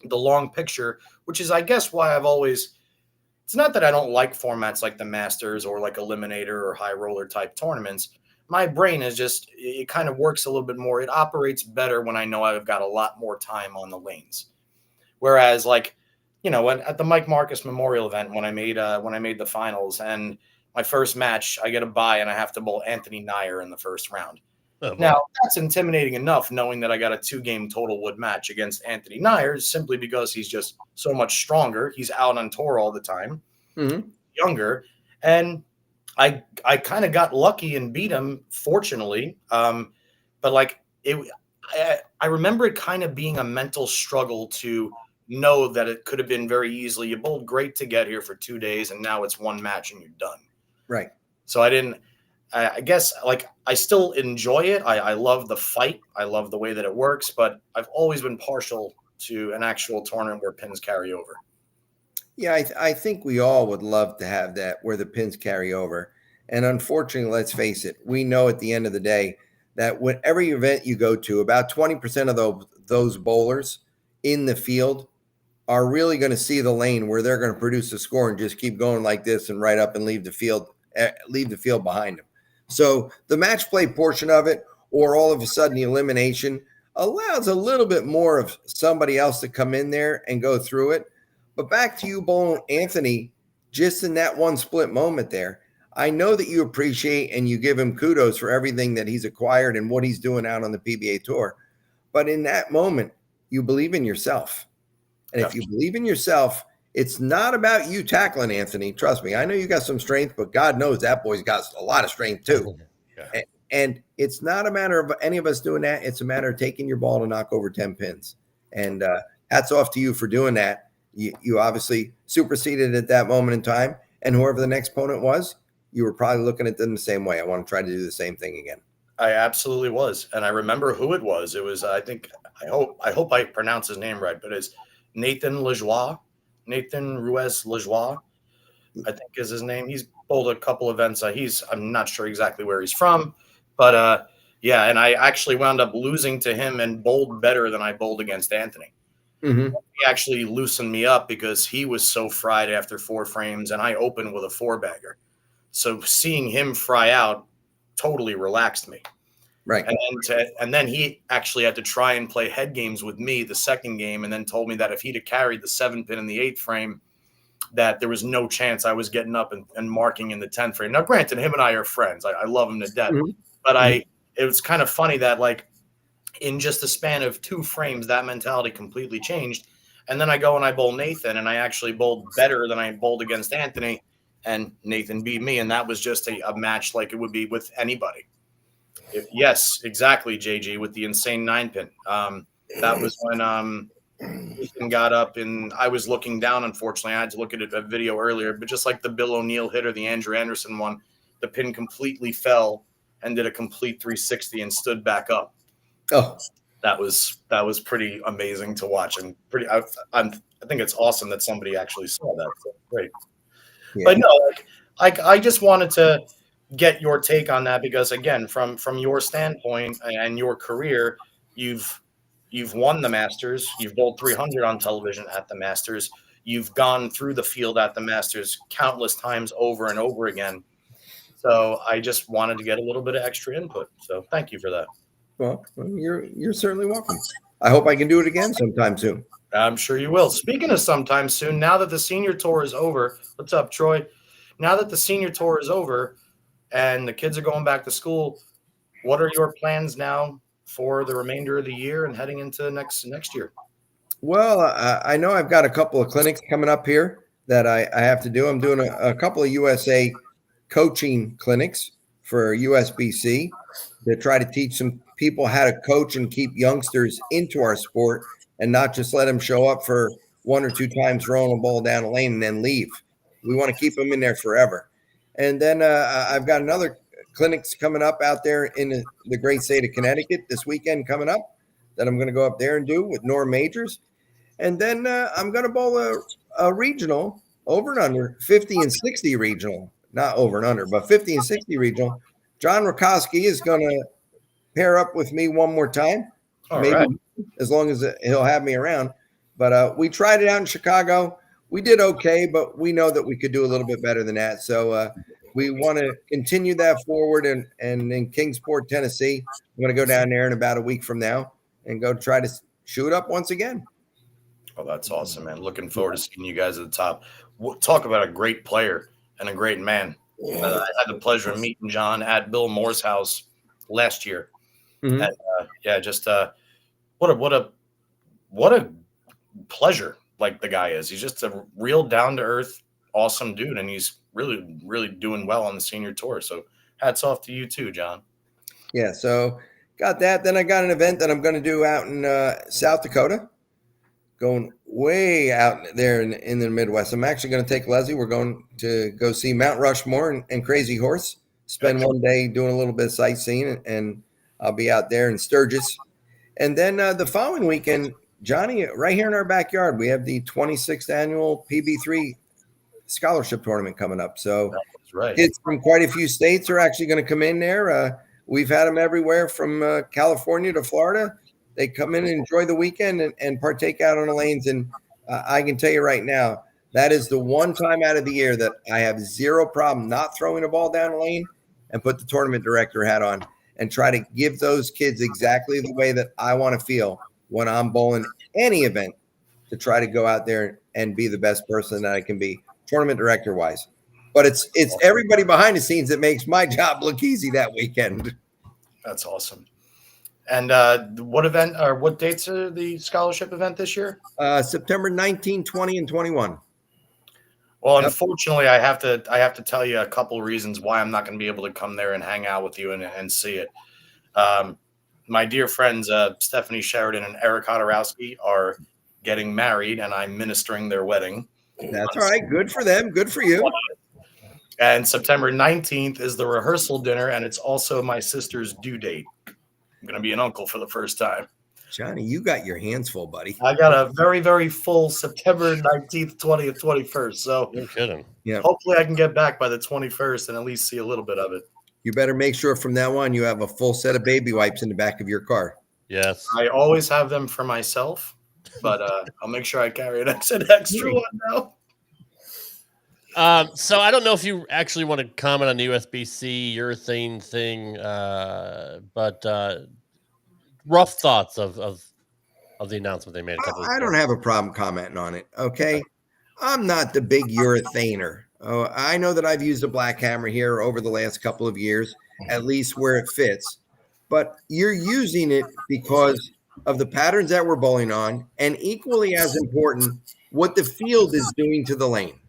the long picture, which is, I guess, why I've always – it's not that I don't like formats like the Masters or like Eliminator or High Roller type tournaments. My brain is just – it kind of works a little bit more. It operates better when I know I've got a lot more time on the lanes. Whereas, at the Mike Marcus Memorial event when I made the finals and my first match, I get a bye and I have to bowl Anthony Nair in the first round. Now, that's intimidating enough knowing that I got a 2-game total wood match against Anthony Nair simply because he's just so much stronger. He's out on tour all the time, younger. And I kind of got lucky and beat him, fortunately. But I remember it kind of being a mental struggle to know that it could have been very easily. You bowled great to get here for 2 days, and now it's one match and you're done. Right. So I guess I still enjoy it. I love the fight. I love the way that it works, but I've always been partial to an actual tournament where pins carry over. Yeah, I think we all would love to have that where the pins carry over. And unfortunately, let's face it, we know at the end of the day that when every event you go to, about 20% of those bowlers in the field are really going to see the lane where they're going to produce a score and just keep going like this and right up and leave the field behind them. So the match play portion of it, or all of a sudden the elimination, allows a little bit more of somebody else to come in there and go through it. But back to you, Bohn, Anthony, just in that one split moment there, I know that you appreciate and you give him kudos for everything that he's acquired and what he's doing out on the PBA Tour. But in that moment, you believe in yourself. And if you believe in yourself, it's not about you tackling Anthony. Trust me. I know you got some strength, but God knows that boy's got a lot of strength too. Yeah. And it's not a matter of any of us doing that. It's a matter of taking your ball to knock over 10 pins. And hats off to you for doing that. You obviously superseded at that moment in time. And whoever the next opponent was, you were probably looking at them the same way. I want to try to do the same thing again. I absolutely was. And I remember who it was. It was, I hope I pronounce his name right, but it's Nathan Lajoie. Nathan Ruiz Lajoie, I think is his name. He's bowled a couple events. I'm not sure exactly where he's from, but and I actually wound up losing to him and bowled better than I bowled against Anthony. Mm-hmm. He actually loosened me up because he was so fried after 4 frames, and I opened with a 4-bagger. So seeing him fry out totally relaxed me. Right. And then he actually had to try and play head games with me the second game, and then told me that if he'd have carried the 7-pin in the 8th frame, that there was no chance I was getting up and marking in the 10th frame. Now, granted, him and I are friends. I love him to death. Mm-hmm. But it was kind of funny that, like, in just a span of 2 frames, that mentality completely changed. And then I go and I bowl Nathan, and I actually bowled better than I bowled against Anthony, and Nathan beat me. And that was just a match like it would be with anybody. Yes, exactly, JG, with the insane 9-pin. That was when Ethan got up, and I was looking down, unfortunately. I had to look at a video earlier, but just like the Bill O'Neill hit or the Andrew Anderson one, the pin completely fell and did a complete 360 and stood back up. Oh, that was pretty amazing to watch, and pretty. I think it's awesome that somebody actually saw that. So great. Yeah. But no, I just wanted to get your take on that, because again, from your standpoint and your career, you've won the Masters, you've bowled 300 on television at the Masters, you've gone through the field at the Masters countless times over and over again. So I just wanted to get a little bit of extra input. So thank you for that. Well, you're certainly welcome. I hope I can do it again sometime soon. I'm sure you will. Speaking of sometime soon, now that the senior tour is over, what's up, Troy? Now that the senior tour is over and the kids are going back to school, what are your plans now for the remainder of the year and heading into next year? Well, I know I've got a couple of clinics coming up here that I have to do. I'm doing a couple of USA coaching clinics for USBC to try to teach some people how to coach and keep youngsters into our sport, and not just let them show up for 1 or 2 times throwing a ball down a lane and then leave. We want to keep them in there forever. And then I've got another clinics coming up out there in the great state of Connecticut this weekend coming up that I'm going to go up there and do with Norm Majors. And then I'm going to bowl a regional over and under, 50 and 60 regional, not over and under, but 50 and 60 regional. John Rakowski is going to pair up with me one more time, maybe as long as he'll have me around. But we tried it out in Chicago. We did okay, but we know that we could do a little bit better than that. So we want to continue that forward. And in Kingsport, Tennessee, I'm going to go down there in about a week from now and go try to shoot up once again. Oh, that's awesome, man. Looking forward to seeing you guys at the top. We'll talk about a great player and a great man. I had the pleasure of meeting John at Bill Moore's house last year. Mm-hmm. And, just what a pleasure, like, the guy is. He's just a real down-to-earth, awesome dude, and he's really, really doing well on the senior tour. So hats off to you too, John. Yeah, so got that. Then I got an event that I'm going to do out in South Dakota, going way out there in the Midwest. I'm actually going to take Leslie. We're going to go see Mount Rushmore and Crazy Horse, spend one day doing a little bit of sightseeing, and I'll be out there in Sturgis. And then the following weekend, Johnny, right here in our backyard, we have the 26th annual PBIII scholarship tournament coming up. So kids from quite a few states are actually going to come in there. We've had them everywhere from California to Florida. They come in and enjoy the weekend and partake out on the lanes. And I can tell you right now, that is the one time out of the year that I have zero problem not throwing a ball down a lane and put the tournament director hat on and try to give those kids exactly the way that I want to feel when I'm bowling any event, to try to go out there and be the best person that I can be, tournament director wise. But it's everybody behind the scenes that makes my job look easy that weekend. That's awesome. And what event or what dates are the scholarship event this year? September 19, 20, and 21. Well, unfortunately, I have to tell you a couple reasons why I'm not going to be able to come there and hang out with you and see it. My dear friends Stephanie Sheridan and Eric Hodorowski are getting married, and I'm ministering their wedding. That's all right. Good for them. Good for you. And September 19th is the rehearsal dinner, and it's also my sister's due date. I'm going to be an uncle for the first time. Johnny, you got your hands full, buddy. I got a very, very full September 19th, 20th, 21st. So no kidding. Yeah. Hopefully I can get back by the 21st and at least see a little bit of it. You better make sure from now on you have a full set of baby wipes in the back of your car. Yes. I always have them for myself. but I'll make sure I carry an extra one now. So I don't know if you actually want to comment on the USB-C urethane thing, but rough thoughts of the announcement they made a couple of weeks ago. I don't have a problem commenting on it. Okay. I'm not the big urethaner. Oh, I know that I've used a black hammer here over the last couple of years, at least where it fits. But you're using it because of the patterns that we're bowling on, and equally as important, what the field is doing to the lane.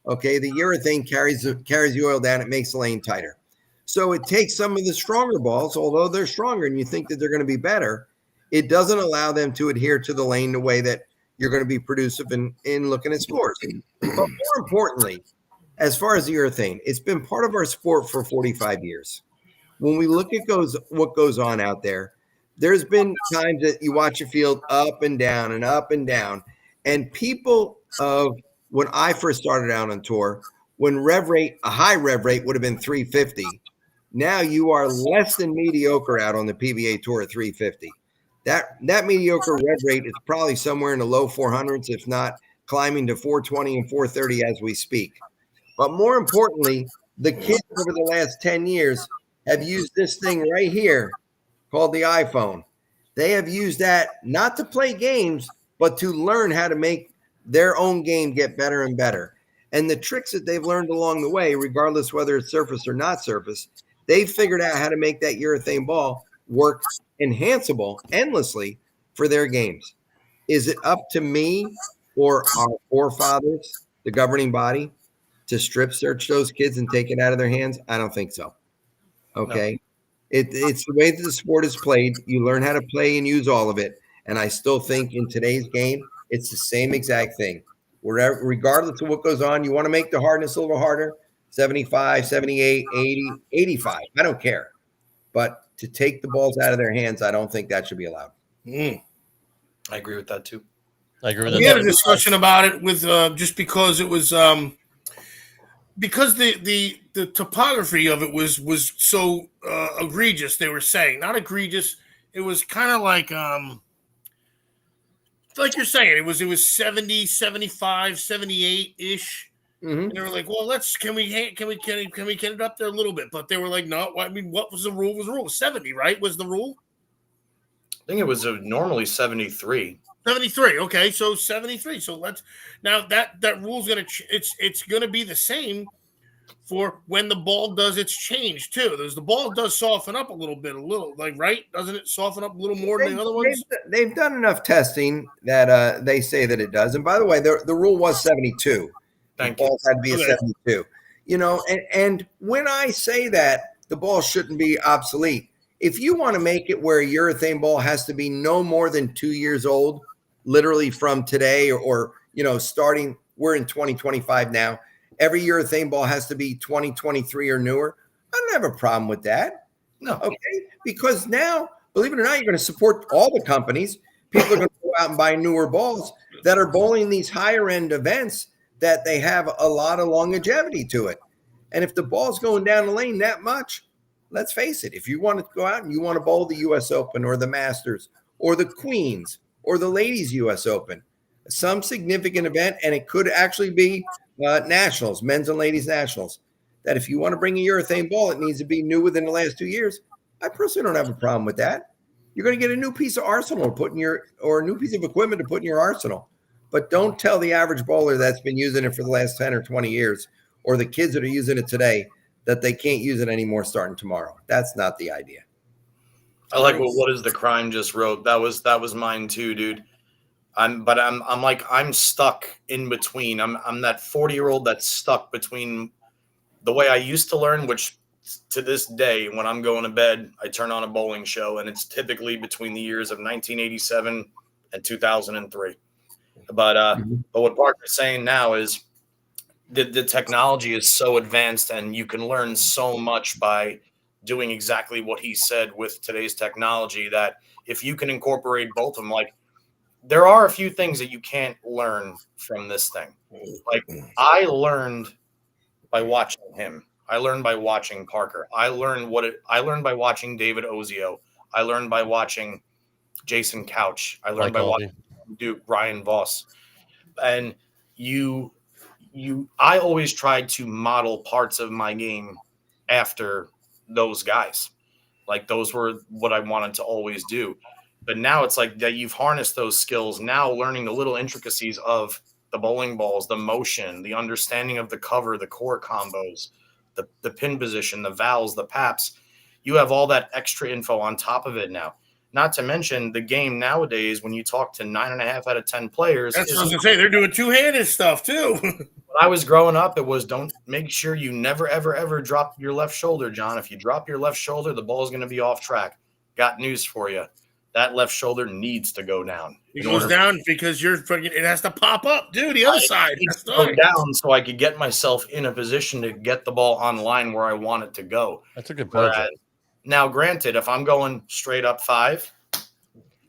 Okay, the urethane carries the oil down, it makes the lane tighter. So it takes some of the stronger balls, although they're stronger and you think that they're going to be better, it doesn't allow them to adhere to the lane the way that you're going to be producive in looking at scores. But more importantly, as far as the urethane, it's been part of our sport for 45 years. When we look at what goes on out there, there's been times that you watch a field up and down and up and down. And people when I first started out on tour, when a high rev rate would have been 350. Now you are less than mediocre out on the PBA Tour at 350. That mediocre rev rate is probably somewhere in the low 400s, if not climbing to 420 and 430 as we speak. But more importantly, the kids over the last 10 years have used this thing right here called the iPhone. They have used that not to play games, but to learn how to make their own game get better and better. And the tricks that they've learned along the way, regardless whether it's surface or not surface, they've figured out how to make that urethane ball work enhanceable endlessly for their games. Is it up to me or our forefathers, the governing body, to strip search those kids and take it out of their hands? I don't think so. Okay. No. It's the way that the sport is played. You learn how to play and use all of it. And I still think in today's game, it's the same exact thing. Regardless of what goes on, you want to make the hardness a little harder, 75, 78, 80, 85. I don't care. But to take the balls out of their hands, I don't think that should be allowed. I agree with that too. I agree with that. We had a discussion about it with just because it was because the topography of it was so egregious. They were saying not egregious. It was kind of like you're saying, it was 70, 75, 78 ish. Mm-hmm. And they were like, well, can we get it up there a little bit? But they were like, no, I mean, what was the rule? Was the rule 70, right? Was the rule? I think it was normally 73. 73. Okay. So 73. So now that rule's going to, it's going to be the same for when the ball does its change too. The ball does soften up a little, like, right? Doesn't it soften up a little more than the other ones? They've done enough testing that they say that it does. And by the way, the rule was 72. Thank the balls had to be a 72. You know, and when I say that, the ball shouldn't be obsolete. If you want to make it where a urethane ball has to be no more than 2 years old, literally from today, or starting, we're in 2025 now. Every urethane ball has to be 2023 or newer. I don't have a problem with that. No. Okay. Because now, believe it or not, you're going to support all the companies. People are going to go out and buy newer balls that are bowling these higher end events that they have a lot of longevity to it. And if the ball's going down the lane that much, let's face it, if you want to go out and you want to bowl the US Open or the Masters or the Queens or the Ladies US Open, some significant event, and it could actually be nationals, men's and ladies nationals, that if you want to bring a urethane ball, it needs to be new within the last 2 years. I personally don't have a problem with that. You're going to get a new piece of arsenal or a new piece of equipment to put in your arsenal. But don't tell the average bowler that's been using it for the last 10 or 20 years, or the kids that are using it today, that they can't use it anymore starting tomorrow. That's not the idea. I like what is the crime just wrote. That was mine too, dude. I'm stuck in between. I'm that 40-year-old that's stuck between the way I used to learn, which to this day, when I'm going to bed, I turn on a bowling show, and it's typically between the years of 1987 and 2003. But what Parker's saying now is the technology is so advanced, and you can learn so much by doing exactly what he said with today's technology, that if you can incorporate both of them, like, there are a few things that you can't learn from this thing. Like, I learned by watching him. I learned by watching Parker. I learned by watching David Ozio. I learned by watching Jason Couch. I learned by watching Duke, Brian Voss, and I always tried to model parts of my game after those guys. Like those were what I wanted to always do. But now it's like that you've harnessed those skills, now learning the little intricacies of the bowling balls, the motion, the understanding of the cover, the core combos, the pin position, the vowels, the paps. You have all that extra info on top of it now. Not to mention the game nowadays, when you talk to 9.5 out of 10 players. That's what I was going to say. They're doing two-handed stuff too. When I was growing up, it was don't make sure you never, ever, ever drop your left shoulder, John. If you drop your left shoulder, the ball is going to be off track. Got news for you. That left shoulder needs to go down. It goes down because it has to pop up, dude. The other side. It needs to go down so I could get myself in a position to get the ball on line where I want it to go. That's a good point. Now, granted, if I'm going straight up 5,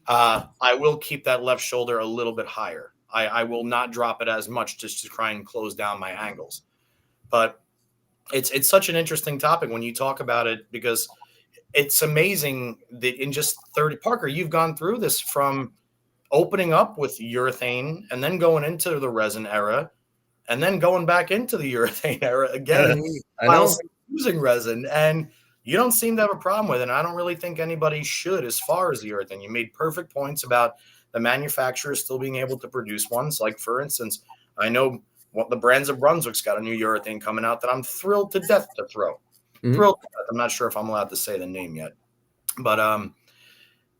I will keep that left shoulder a little bit higher. I will not drop it as much just to try and close down my angles. But it's such an interesting topic when you talk about it, because it's amazing that in just 30, Parker, you've gone through this from opening up with urethane and then going into the resin era and then going back into the urethane era again while using resin. And you don't seem to have a problem with it. And I don't really think anybody should as far as the urethane. You made perfect points about the manufacturers still being able to produce ones. Like, for instance, I know the Brands of Brunswick's got a new urethane coming out that I'm thrilled to death to throw. Thrilled to death. I'm not sure if I'm allowed to say the name yet. But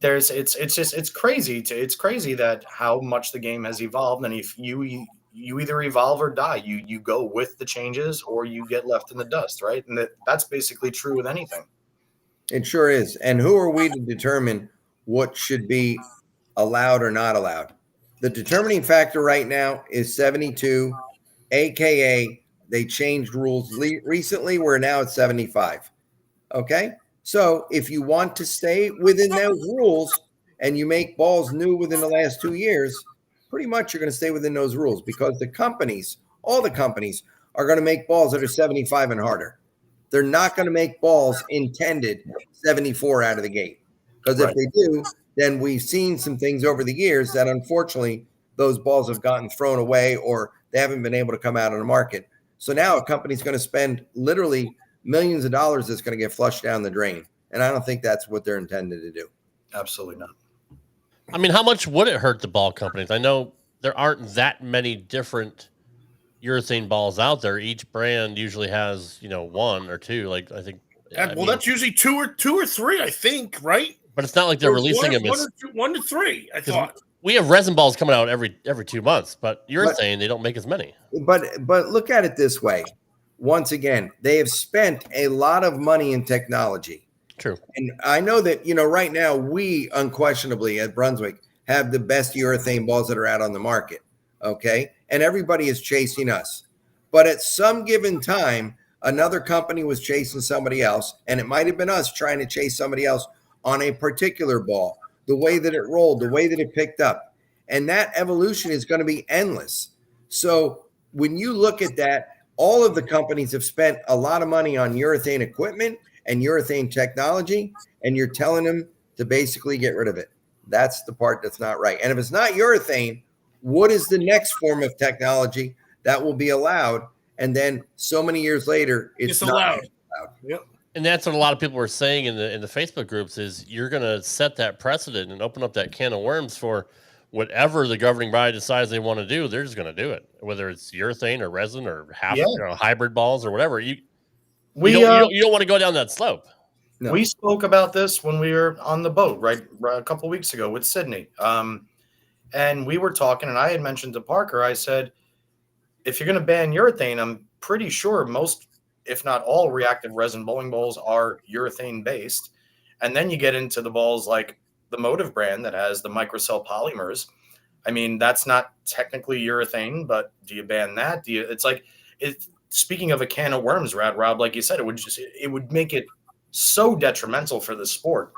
it's crazy. It's crazy that how much the game has evolved. And if you either evolve or die, you go with the changes or you get left in the dust, right? And that's basically true with anything. It sure is. And who are we to determine what should be allowed or not allowed? The determining factor right now is 72, aka they changed rules recently. We're now at 75. Okay. So if you want to stay within those rules and you make balls new within the last 2 years, pretty much you're going to stay within those rules, because the companies, all the companies, are going to make balls that are 75 and harder. They're not going to make balls intended 74 out of the gate. Because if they do, then we've seen some things over the years that unfortunately those balls have gotten thrown away or they haven't been able to come out on the market. So now a company's going to spend literally millions of dollars that's going to get flushed down the drain. And I don't think that's what they're intended to do. Absolutely not. I mean, how much would it hurt the ball companies? I know there aren't that many different urethane balls out there. Each brand usually has, one or two. Like, I think. That's usually two or three, I think, right? But it's not like they're releasing them as 1 to 3. I thought we have resin balls coming out every 2 months, but urethane, they don't make as many. But look at it this way. Once again, they have spent a lot of money in technology. True. And I know that, right now we unquestionably at Brunswick have the best urethane balls that are out on the market. Okay. And everybody is chasing us. But at some given time, another company was chasing somebody else, and it might have been us trying to chase somebody else on a particular ball, the way that it rolled, the way that it picked up. And that evolution is going to be endless. So when you look at that, all of the companies have spent a lot of money on urethane equipment and urethane technology, and you're telling them to basically get rid of it. That's the part that's not right. And if it's not urethane, what is the next form of technology that will be allowed? And then so many years later, it's not allowed. Yep. And that's what a lot of people were saying in the Facebook groups is you're going to set that precedent and open up that can of worms for whatever the governing body decides they want to do. They're just going to do it, whether it's urethane or resin or hybrid balls or whatever. You don't want to go down that slope. No. We spoke about this when we were on the boat, right a couple of weeks ago with Sydney. And we were talking, and I had mentioned to Parker, I said, if you're going to ban urethane, I'm pretty sure most, if not all, reactive resin bowling balls are urethane based. And then you get into the balls like the Motive brand that has the microcell polymers. I mean, that's not technically urethane, but do you ban that? Speaking of a can of worms, Rob, like you said, it would make it so detrimental for the sport.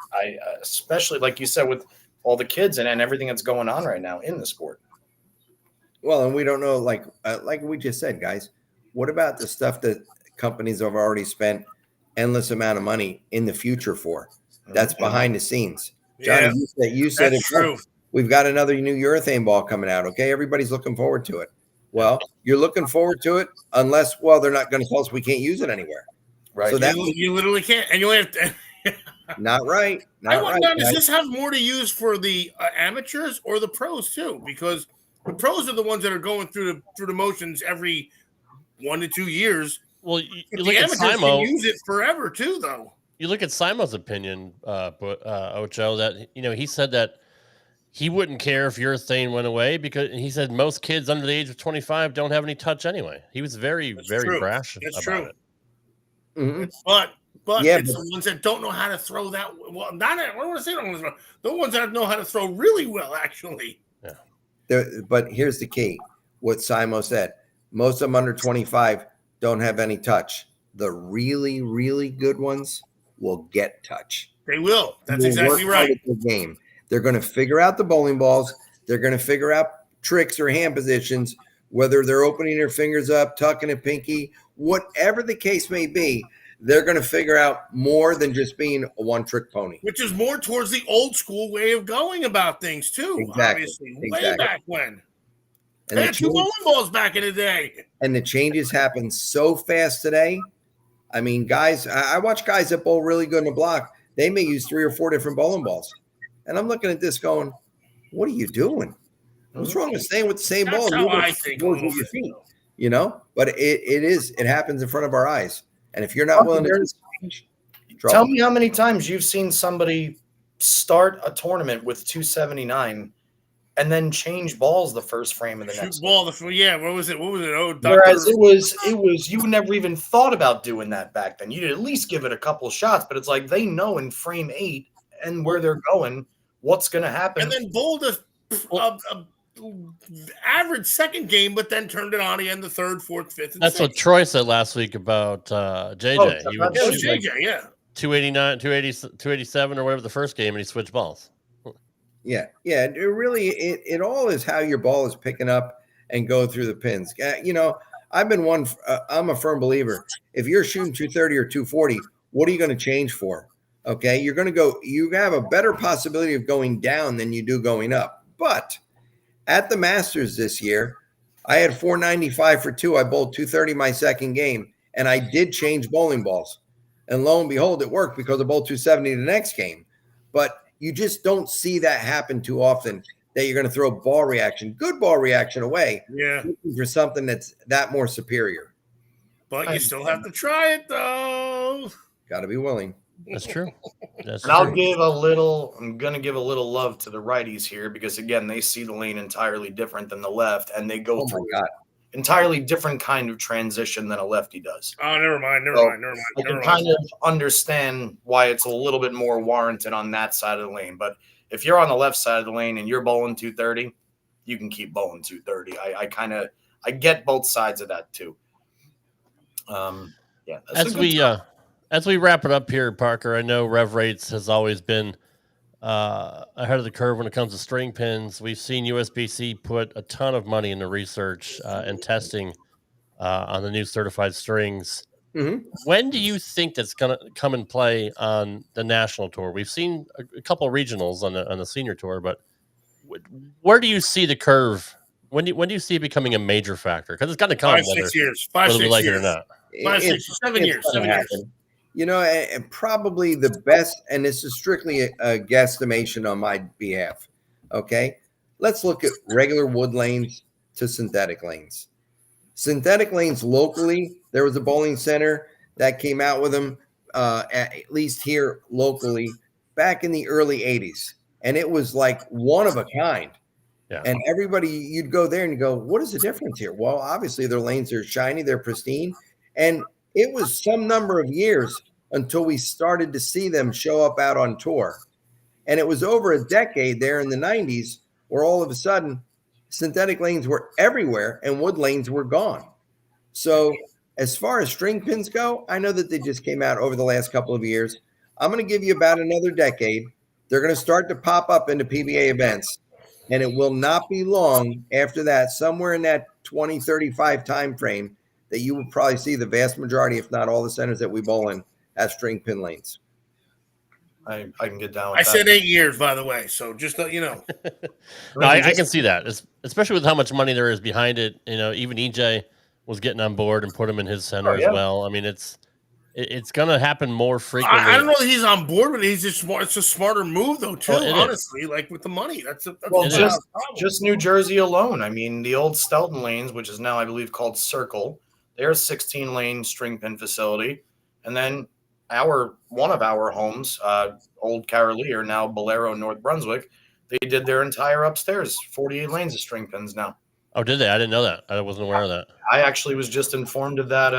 Especially like you said, with all the kids and everything that's going on right now in the sport. Well, and we don't know, like we just said, guys, what about the stuff that companies have already spent endless amount of money in the future for? That's behind the scenes. Johnny, you said that's it. True. we've got another new urethane ball coming out. Okay, everybody's looking forward to it. Well, you're looking forward to it unless, well, they're not going to tell us we can't use it anywhere. Right. So that you literally can't, and you only have to. Not right. I wonder, does this have more to use for the amateurs or the pros too? Because the pros are the ones that are going through the motions every 1 to 2 years. Well, you look the at amateurs Simo, can use it forever too, though. You look at Simo's opinion, Ocho, that he said that he wouldn't care if urethane went away because he said most kids under the age of 25 don't have any touch anyway. He was very brash about it. Mm-hmm. But it's the ones that don't know how to throw that well. I want to say the ones that know how to throw really well, actually. Yeah. But here's the key: what Simo said. Most of them under 25 don't have any touch. The really, really good ones will get touch. They will. That's exactly right. The game. They're going to figure out the bowling balls. They're going to figure out tricks or hand positions, whether they're opening their fingers up, tucking a pinky, whatever the case may be. They're going to figure out more than just being a one-trick pony. Which is more towards the old school way of going about things, too. Exactly. Obviously. Way back when. And they had 2 bowling balls back in the day. And the changes happen so fast today. I mean, guys, I watch guys that bowl really good in the block. They may use 3 or 4 different bowling balls. And I'm looking at this going, what are you doing? What's wrong with staying with the same ball? How I think with your feet, But it happens in front of our eyes. And if you're not willing to change, tell me how many times you've seen somebody start a tournament with 279 and then change balls the first frame of the next ball. What was it? Oh, whereas it was you never even thought about doing that back then. You'd at least give it a couple shots, but it's like they know in frame 8 and where they're going, what's going to happen. And then bowled a average second game, but then turned it on again the third, fourth, fifth. And That's sixth. what Troy said last week about JJ. He would shoot JJ, like 289, 280, 287 or whatever the first game, and he switched balls. Yeah. It really, it all is how your ball is picking up and go through the pins. I'm a firm believer. If you're shooting 230 or 240, what are you going to change for? Okay. You have a better possibility of going down than you do going up. But at the Masters this year, I had 495 for 2. I bowled 230 my second game, and I did change bowling balls. And lo and behold, it worked because I bowled 270 the next game. But you just don't see that happen too often, that you're going to throw good ball reaction away looking for something that's that more superior. But you still have to try it, though. Got to be willing. That's true. I'm going to give a little love to the righties here because, again, they see the lane entirely different than the left, and they go through entirely different kind of transition than a lefty does. Oh, never mind. I can kind of understand why it's a little bit more warranted on that side of the lane. But if you're on the left side of the lane and you're bowling 230, you can keep bowling 230. I get both sides of that too. As we wrap it up here, Parker, I know Rev Rates has always been ahead of the curve when it comes to string pins. We've seen USBC put a ton of money into research and testing on the new certified strings. Mm-hmm. When do you think that's going to come and play on the national tour? We've seen a couple of regionals on the senior tour, but where do you see the curve? When do you see it becoming a major factor? Because it's got to come 5, 6 years. 5, 6 like years. It or not. 5, 6, 7 years. 7 years. And probably the best, and this is strictly a guesstimation on my behalf. Okay. Let's look at regular wood lanes to synthetic lanes. Synthetic lanes locally, there was a bowling center that came out with them, at least here locally, back in the early 80s. And it was like one of a kind. Yeah. And everybody, you'd go there and you go, what is the difference here? Well, obviously their lanes are shiny, they're pristine. And it was some number of years until we started to see them show up out on tour. And it was over a decade there in the 90s where all of a sudden synthetic lanes were everywhere and wood lanes were gone. So as far as string pins go, I know that they just came out over the last couple of years. I'm going to give you about another decade. They're going to start to pop up into PBA events. And it will not be long after that, somewhere in that 2035 time frame, that you will probably see the vast majority, if not all the centers that we bowl in, as string pin lanes. I can get down with I that. said 8 years, by the way. So just let you know. No, I can see that, especially with how much money there is behind it. Even EJ was getting on board and put him in his center as well. I mean, it's going to happen more frequently. I don't know that he's on board, but he's just smart. It's a smarter move, though, too. Honestly, like with the money, that's just New Jersey alone. I mean, the old Stelton lanes, which is now I believe called Circle, they're a 16-lane string pin facility, and then one of our homes, Old Carolier, now Bolero, North Brunswick, they did their entire upstairs, 48 lanes of string pins now. Oh, did they? I didn't know that. I wasn't aware of that. I actually was just informed of that.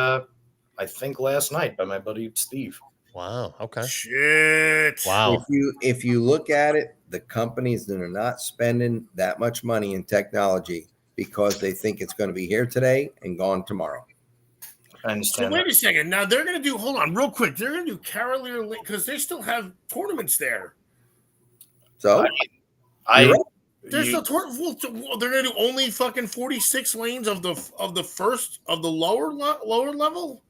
I think last night by my buddy Steve. Wow. Okay. Shit. Wow. If you look at it, the companies that are not spending that much money in technology because they think it's going to be here today and gone tomorrow. I understand. So wait a second. Now they're going to do. Hold on, real quick. They're going to do Carolier because they still have tournaments there. So there's still tournaments. They're going to do only fucking 46 lanes of the lower level.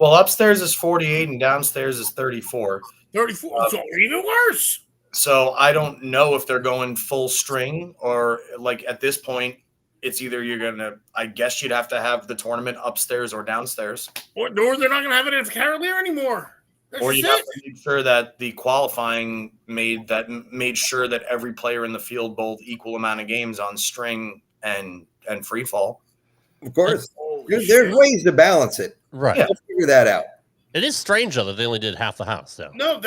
Well, upstairs is 48 and downstairs is 34. 34. So even worse. So I don't know if they're going full string or like at this point. It's either you're going to, I guess you'd have to have the tournament upstairs or downstairs. Or they're not going to have it at Carolier anymore. Or you have to make sure that the qualifying made sure that every player in the field bowled equal amount of games on string and free fall. Of course. There's ways to balance it. Right. Yeah. We'll figure that out. It is strange, though, that they only did half the house, though. No,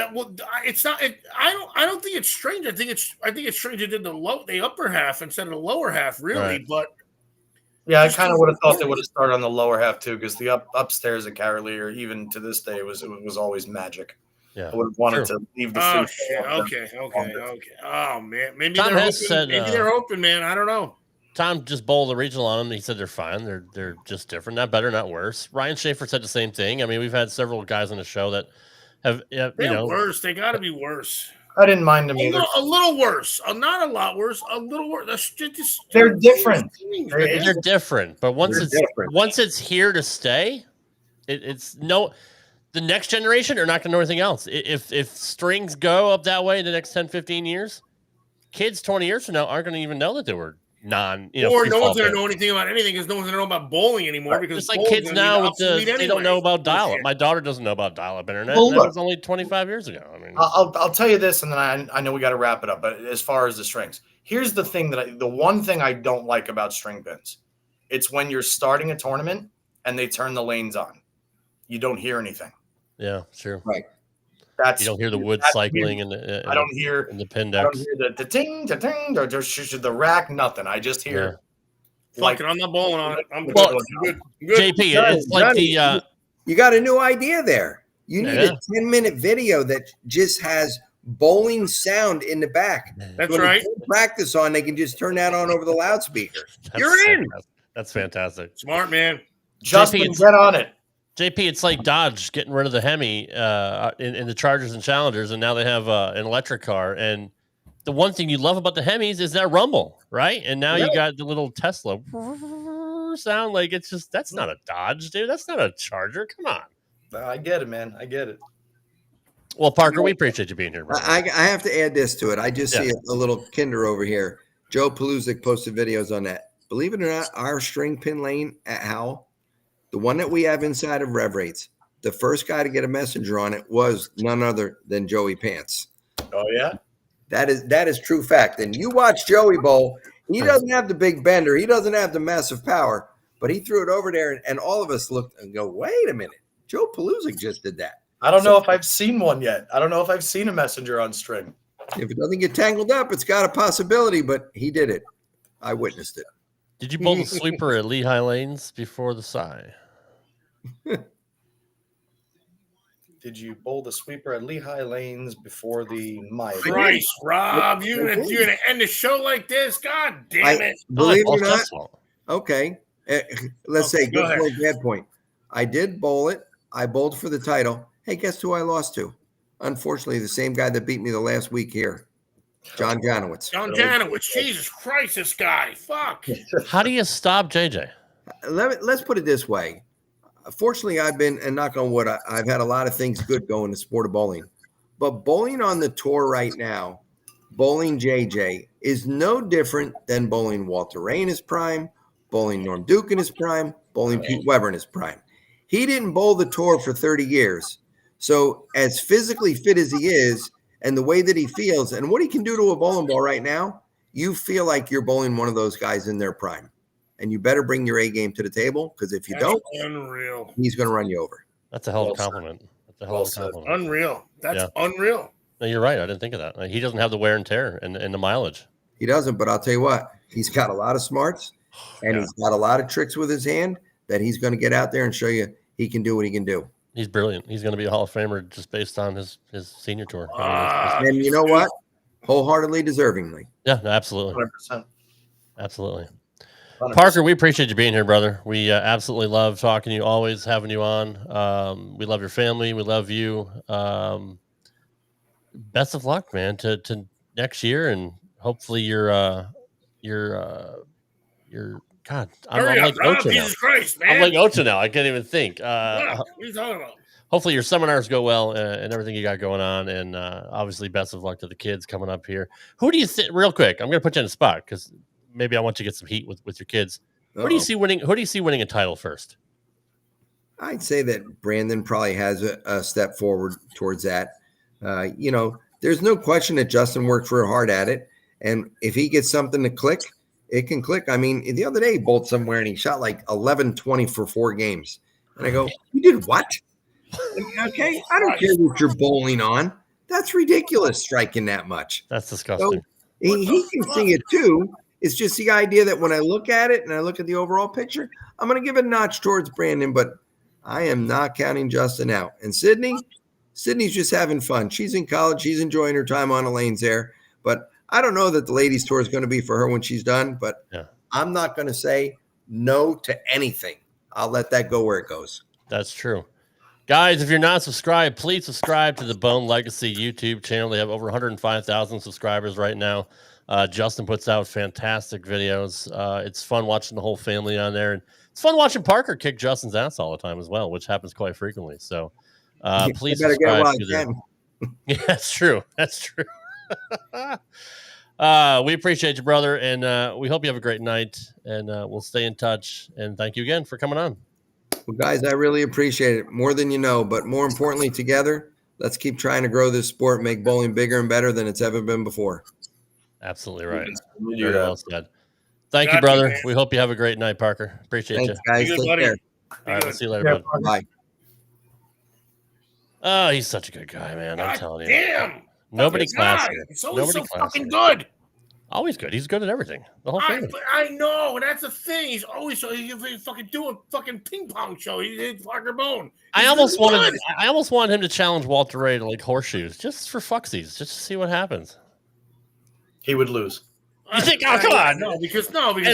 it's not. I don't think it's strange. I think it's strange they did the upper half instead of the lower half, really. Right. But yeah, I kind of would have thought they would have started on the lower half too, because the upstairs at Carolier, even to this day, was always magic. Yeah, I would have wanted to leave the free. Okay. Oh man, maybe Tom they're has hoping. said, Maybe they're hoping, man. I don't know. Tom just bowled the regional on them. He said they're fine. They're just different, not better, not worse. Ryan Schaefer said the same thing. I mean, we've had several guys on the show that have They're worse. They got to be worse. I didn't mind them either. A little worse. Not a lot worse. A little worse. They're different. They're different. But once it's here to stay, it's no. The next generation are not going to know anything else. If strings go up that way in the next 10, 15 years, kids 20 years from now aren't going to even know that they were or no one's going to know anything about anything because no one's going to know about bowling anymore. Because it's like kids now they don't know about dial-up. My daughter doesn't know about dial-up internet. That was only 25 years ago. I mean, I'll tell you this, and then I know we got to wrap it up. But as far as the strings, here's the thing the one thing I don't like about string pins, it's when you're starting a tournament and they turn the lanes on, you don't hear anything. Yeah, sure. Right. You don't hear the wood cycling I don't hear in the pin decks. I don't hear the ting, or the rack, nothing. I just hear I'm not bowling on it. I'm good. JP, it's like you got a new idea there. You need a 10-minute video that just has bowling sound in the back. That's right. Practice on, they can just turn that on over the loudspeaker. You're in. That's fantastic. Smart man. Justin, get on it. JP, it's like Dodge getting rid of the Hemi in the Chargers and Challengers, and now they have an electric car. And the one thing you love about the Hemis is that rumble, right? And now you got the little Tesla sound. Like that's not a Dodge, dude. That's not a Charger. Come on. I get it, man. I get it. Well, Parker, we appreciate you being here, bro. I have to add this to it. I just see a little kinder over here. Joe Paluzik posted videos on that. Believe it or not, our string pin lane at Howell, the one that we have inside of Rev Rates, the first guy to get a messenger on it was none other than Joey Pants. Oh, yeah? That is true fact. And you watch Joey bowl, he doesn't have the big bender. He doesn't have the massive power, but he threw it over there, and all of us looked and go, wait a minute. Joe Paluzik just did that. I don't know if I've seen one yet. I don't know if I've seen a messenger on string. If it doesn't get tangled up, it's got a possibility, but he did it. I witnessed it. Did you bowl the sweeper at Lehigh Lanes before the Psy? Did you bowl the sweeper at Lehigh Lanes before the Maya? Christ, Rob, you're gonna end the show like this? God damn it! Believe it or not. Okay, let's say good point, bad point. I did bowl it. I bowled for the title. Hey, guess who I lost to? Unfortunately, the same guy that beat me the last week here, John Janowitz. John Janowitz. Jesus Christ, this guy. Fuck. How do you stop JJ? Let's put it this way. Fortunately, I've been, and knock on wood, I've had a lot of things good going in the sport of bowling. But bowling on the tour right now, bowling JJ is no different than bowling Walter Ray in his prime, bowling Norm Duke in his prime, bowling Pete Weber in his prime. He didn't bowl the tour for 30 years. So as physically fit as he is and the way that he feels and what he can do to a bowling ball right now, you feel like you're bowling one of those guys in their prime. And you better bring your A game to the table, because if you don't, unreal. He's going to run you over. That's a hell of a compliment. That's a hell of a compliment. Unreal. That's unreal. No, you're right. I didn't think of that. He doesn't have the wear and tear and the mileage. He doesn't, but I'll tell you what, he's got a lot of smarts and he's got a lot of tricks with his hand that he's going to get out there and show you he can do what he can do. He's brilliant. He's going to be a Hall of Famer just based on his senior tour. And you know what? Wholeheartedly, deservingly. Yeah, no, absolutely. 100%. Absolutely. 100%. Parker, we appreciate you being here, brother. We absolutely love talking to you, always having you on. We love your family. We love you. Best of luck, man, to next year, and hopefully you're God. I'm like Ocho now. Jesus Christ, man. I'm like Ocho now. I can't even think. What are you talking about? Hopefully your seminars go well and everything you got going on, and obviously best of luck to the kids coming up here. Who do you think? Real quick, I'm going to put you on the spot because maybe I want you to get some heat with your kids. Who do you see winning? Who do you see winning a title first? I'd say that Brandon probably has a step forward towards that. There's no question that Justin worked real hard at it, and if he gets something to click, it can click. I mean, the other day he bowled somewhere and he shot like 11-20 for 4 games, and I go, "You did what?" Okay, I don't care what you're bowling on. That's ridiculous, striking that much. That's disgusting. So he can see it too. It's just the idea that when I look at it and I look at the overall picture, I'm going to give a notch towards Brandon, but I am not counting Justin out. And Sydney's just having fun. She's in college. She's enjoying her time on the lanes there. But I don't know that the ladies' tour is going to be for her when she's done. But I'm not going to say no to anything. I'll let that go where it goes. That's true. Guys, if you're not subscribed, please subscribe to the Bohn Legacy YouTube channel. They have over 105,000 subscribers right now. Justin puts out fantastic videos. It's fun watching the whole family on there. And it's fun watching Parker kick Justin's ass all the time as well, which happens quite frequently. So please subscribe to them. Yeah, that's true. That's true. We appreciate you, brother. And we hope you have a great night. And we'll stay in touch. And thank you again for coming on. Well, guys, I really appreciate it more than you know, but more importantly, together, let's keep trying to grow this sport, make bowling bigger and better than it's ever been before. Absolutely right. Very well said. Thank you, brother. We hope you have a great night, Parker. Appreciate you. Guys. Take care. All right, we'll see you later, bud. Bye. Oh, he's such a good guy, man. I'm telling you. Damn. Nobody classier. He's always so fucking good. Always good. He's good at everything. The whole thing. I know. That's the thing. He's always he's fucking doing fucking ping pong show. He's Parker Bohn. I almost wanted him to challenge Walter Ray to like horseshoes, just for fucksies, just to see what happens. He would lose. You think? Oh, come on. No, because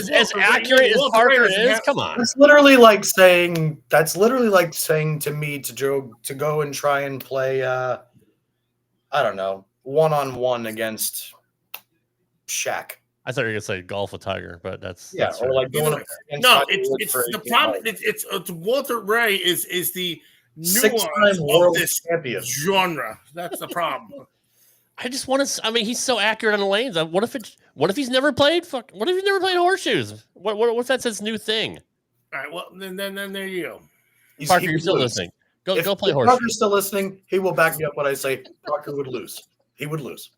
as accurate as Parker is, come on. That's literally like saying to me to go and try and play. I don't know, 1-on-1 against Shaq. I thought you were gonna say golf with Tiger, but that's or like going. No, it's the problem. It's Walter Ray is the nuance of this genre. That's the problem. I just want to. I mean, he's so accurate on the lanes. What if he's never played? What if he's never played horseshoes? What if that's his new thing? All right. Well, then there you go. Parker, you're still listening. Go play horseshoes. Parker's still listening. He will back me up when I say Parker would lose. He would lose.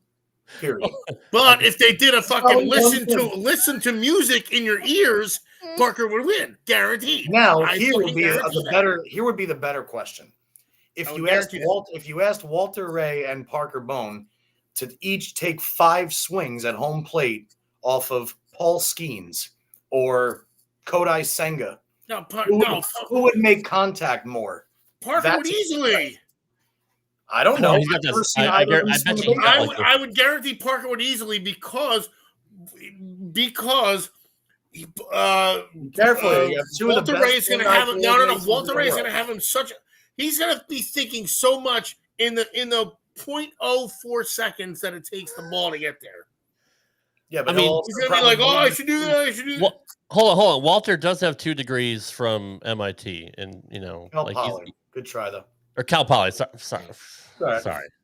Period. But if they did a fucking listen to music in your ears, Parker would win, guaranteed. Now here would be the better question. If you asked Walter Ray and Parker Bohn to each take 5 swings at home plate off of Paul Skeens or Kodai Senga, who would make contact more? Parker would easily. I don't know. I would guarantee Parker would easily because carefully, Walter Ray is going to have him. No. Walter Ray is going to have him he's going to be thinking so much in the 0.04 seconds that it takes the ball to get there. Yeah, but he's going to be like, I should do that. I should do that. Well, hold on. Walter does have 2 degrees from MIT, and Cal Poly. Good try though. Or Cal Poly. Sorry.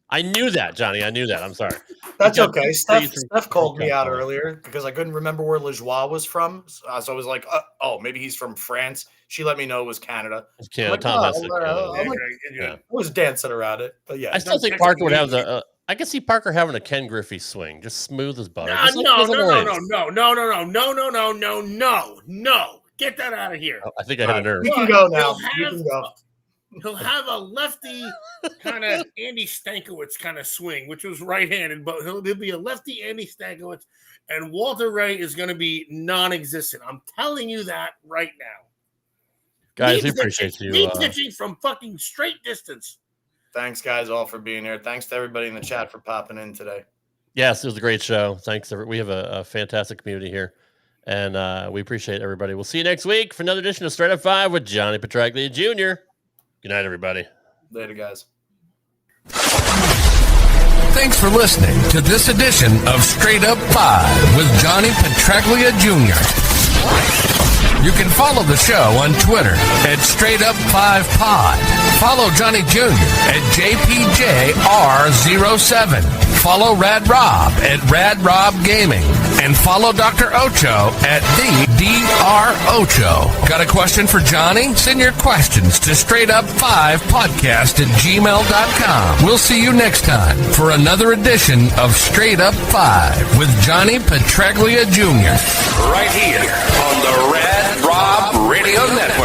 I knew that, Johnny. I knew that. I'm sorry. That's okay. Steph called me out earlier because I couldn't remember where Lajoie was from. So I was like, oh, maybe he's from France. She let me know it was Canada. It's Canada. I was dancing around it. But yeah. I still think Parker would have the I can see Parker having a Ken Griffey swing, just smooth as butter. No. Get that out of here. I think I hit a nerve. You can go now. You can go. He'll have a lefty kind of Andy Stankiewicz kind of swing, which was right-handed, but he'll be a lefty Andy Stankiewicz, and Walter Ray is going to be non-existent. I'm telling you that right now. Guys, we appreciate you. Deep pitching from fucking straight distance. Thanks, guys, all for being here. Thanks to everybody in the chat for popping in today. Yes, it was a great show. Thanks. We have a fantastic community here, and we appreciate everybody. We'll see you next week for another edition of Straight Up 5 with Johnny Petraglia Jr. Good night, everybody. Later, guys. Thanks for listening to this edition of Straight Up 5 with Johnny Petraglia Jr. You can follow the show on Twitter at Straight Up 5 Pod. Follow Johnny Jr. at JPJR07. Follow Rad Rob at Rad Rob Gaming. And follow Dr. Ocho at the Dr. Ocho. Got a question for Johnny? Send your questions to straightup5podcast@gmail.com. We'll see you next time for another edition of Straight Up 5 with Johnny Petraglia Jr. Right here on the Rad Rob Radio Network.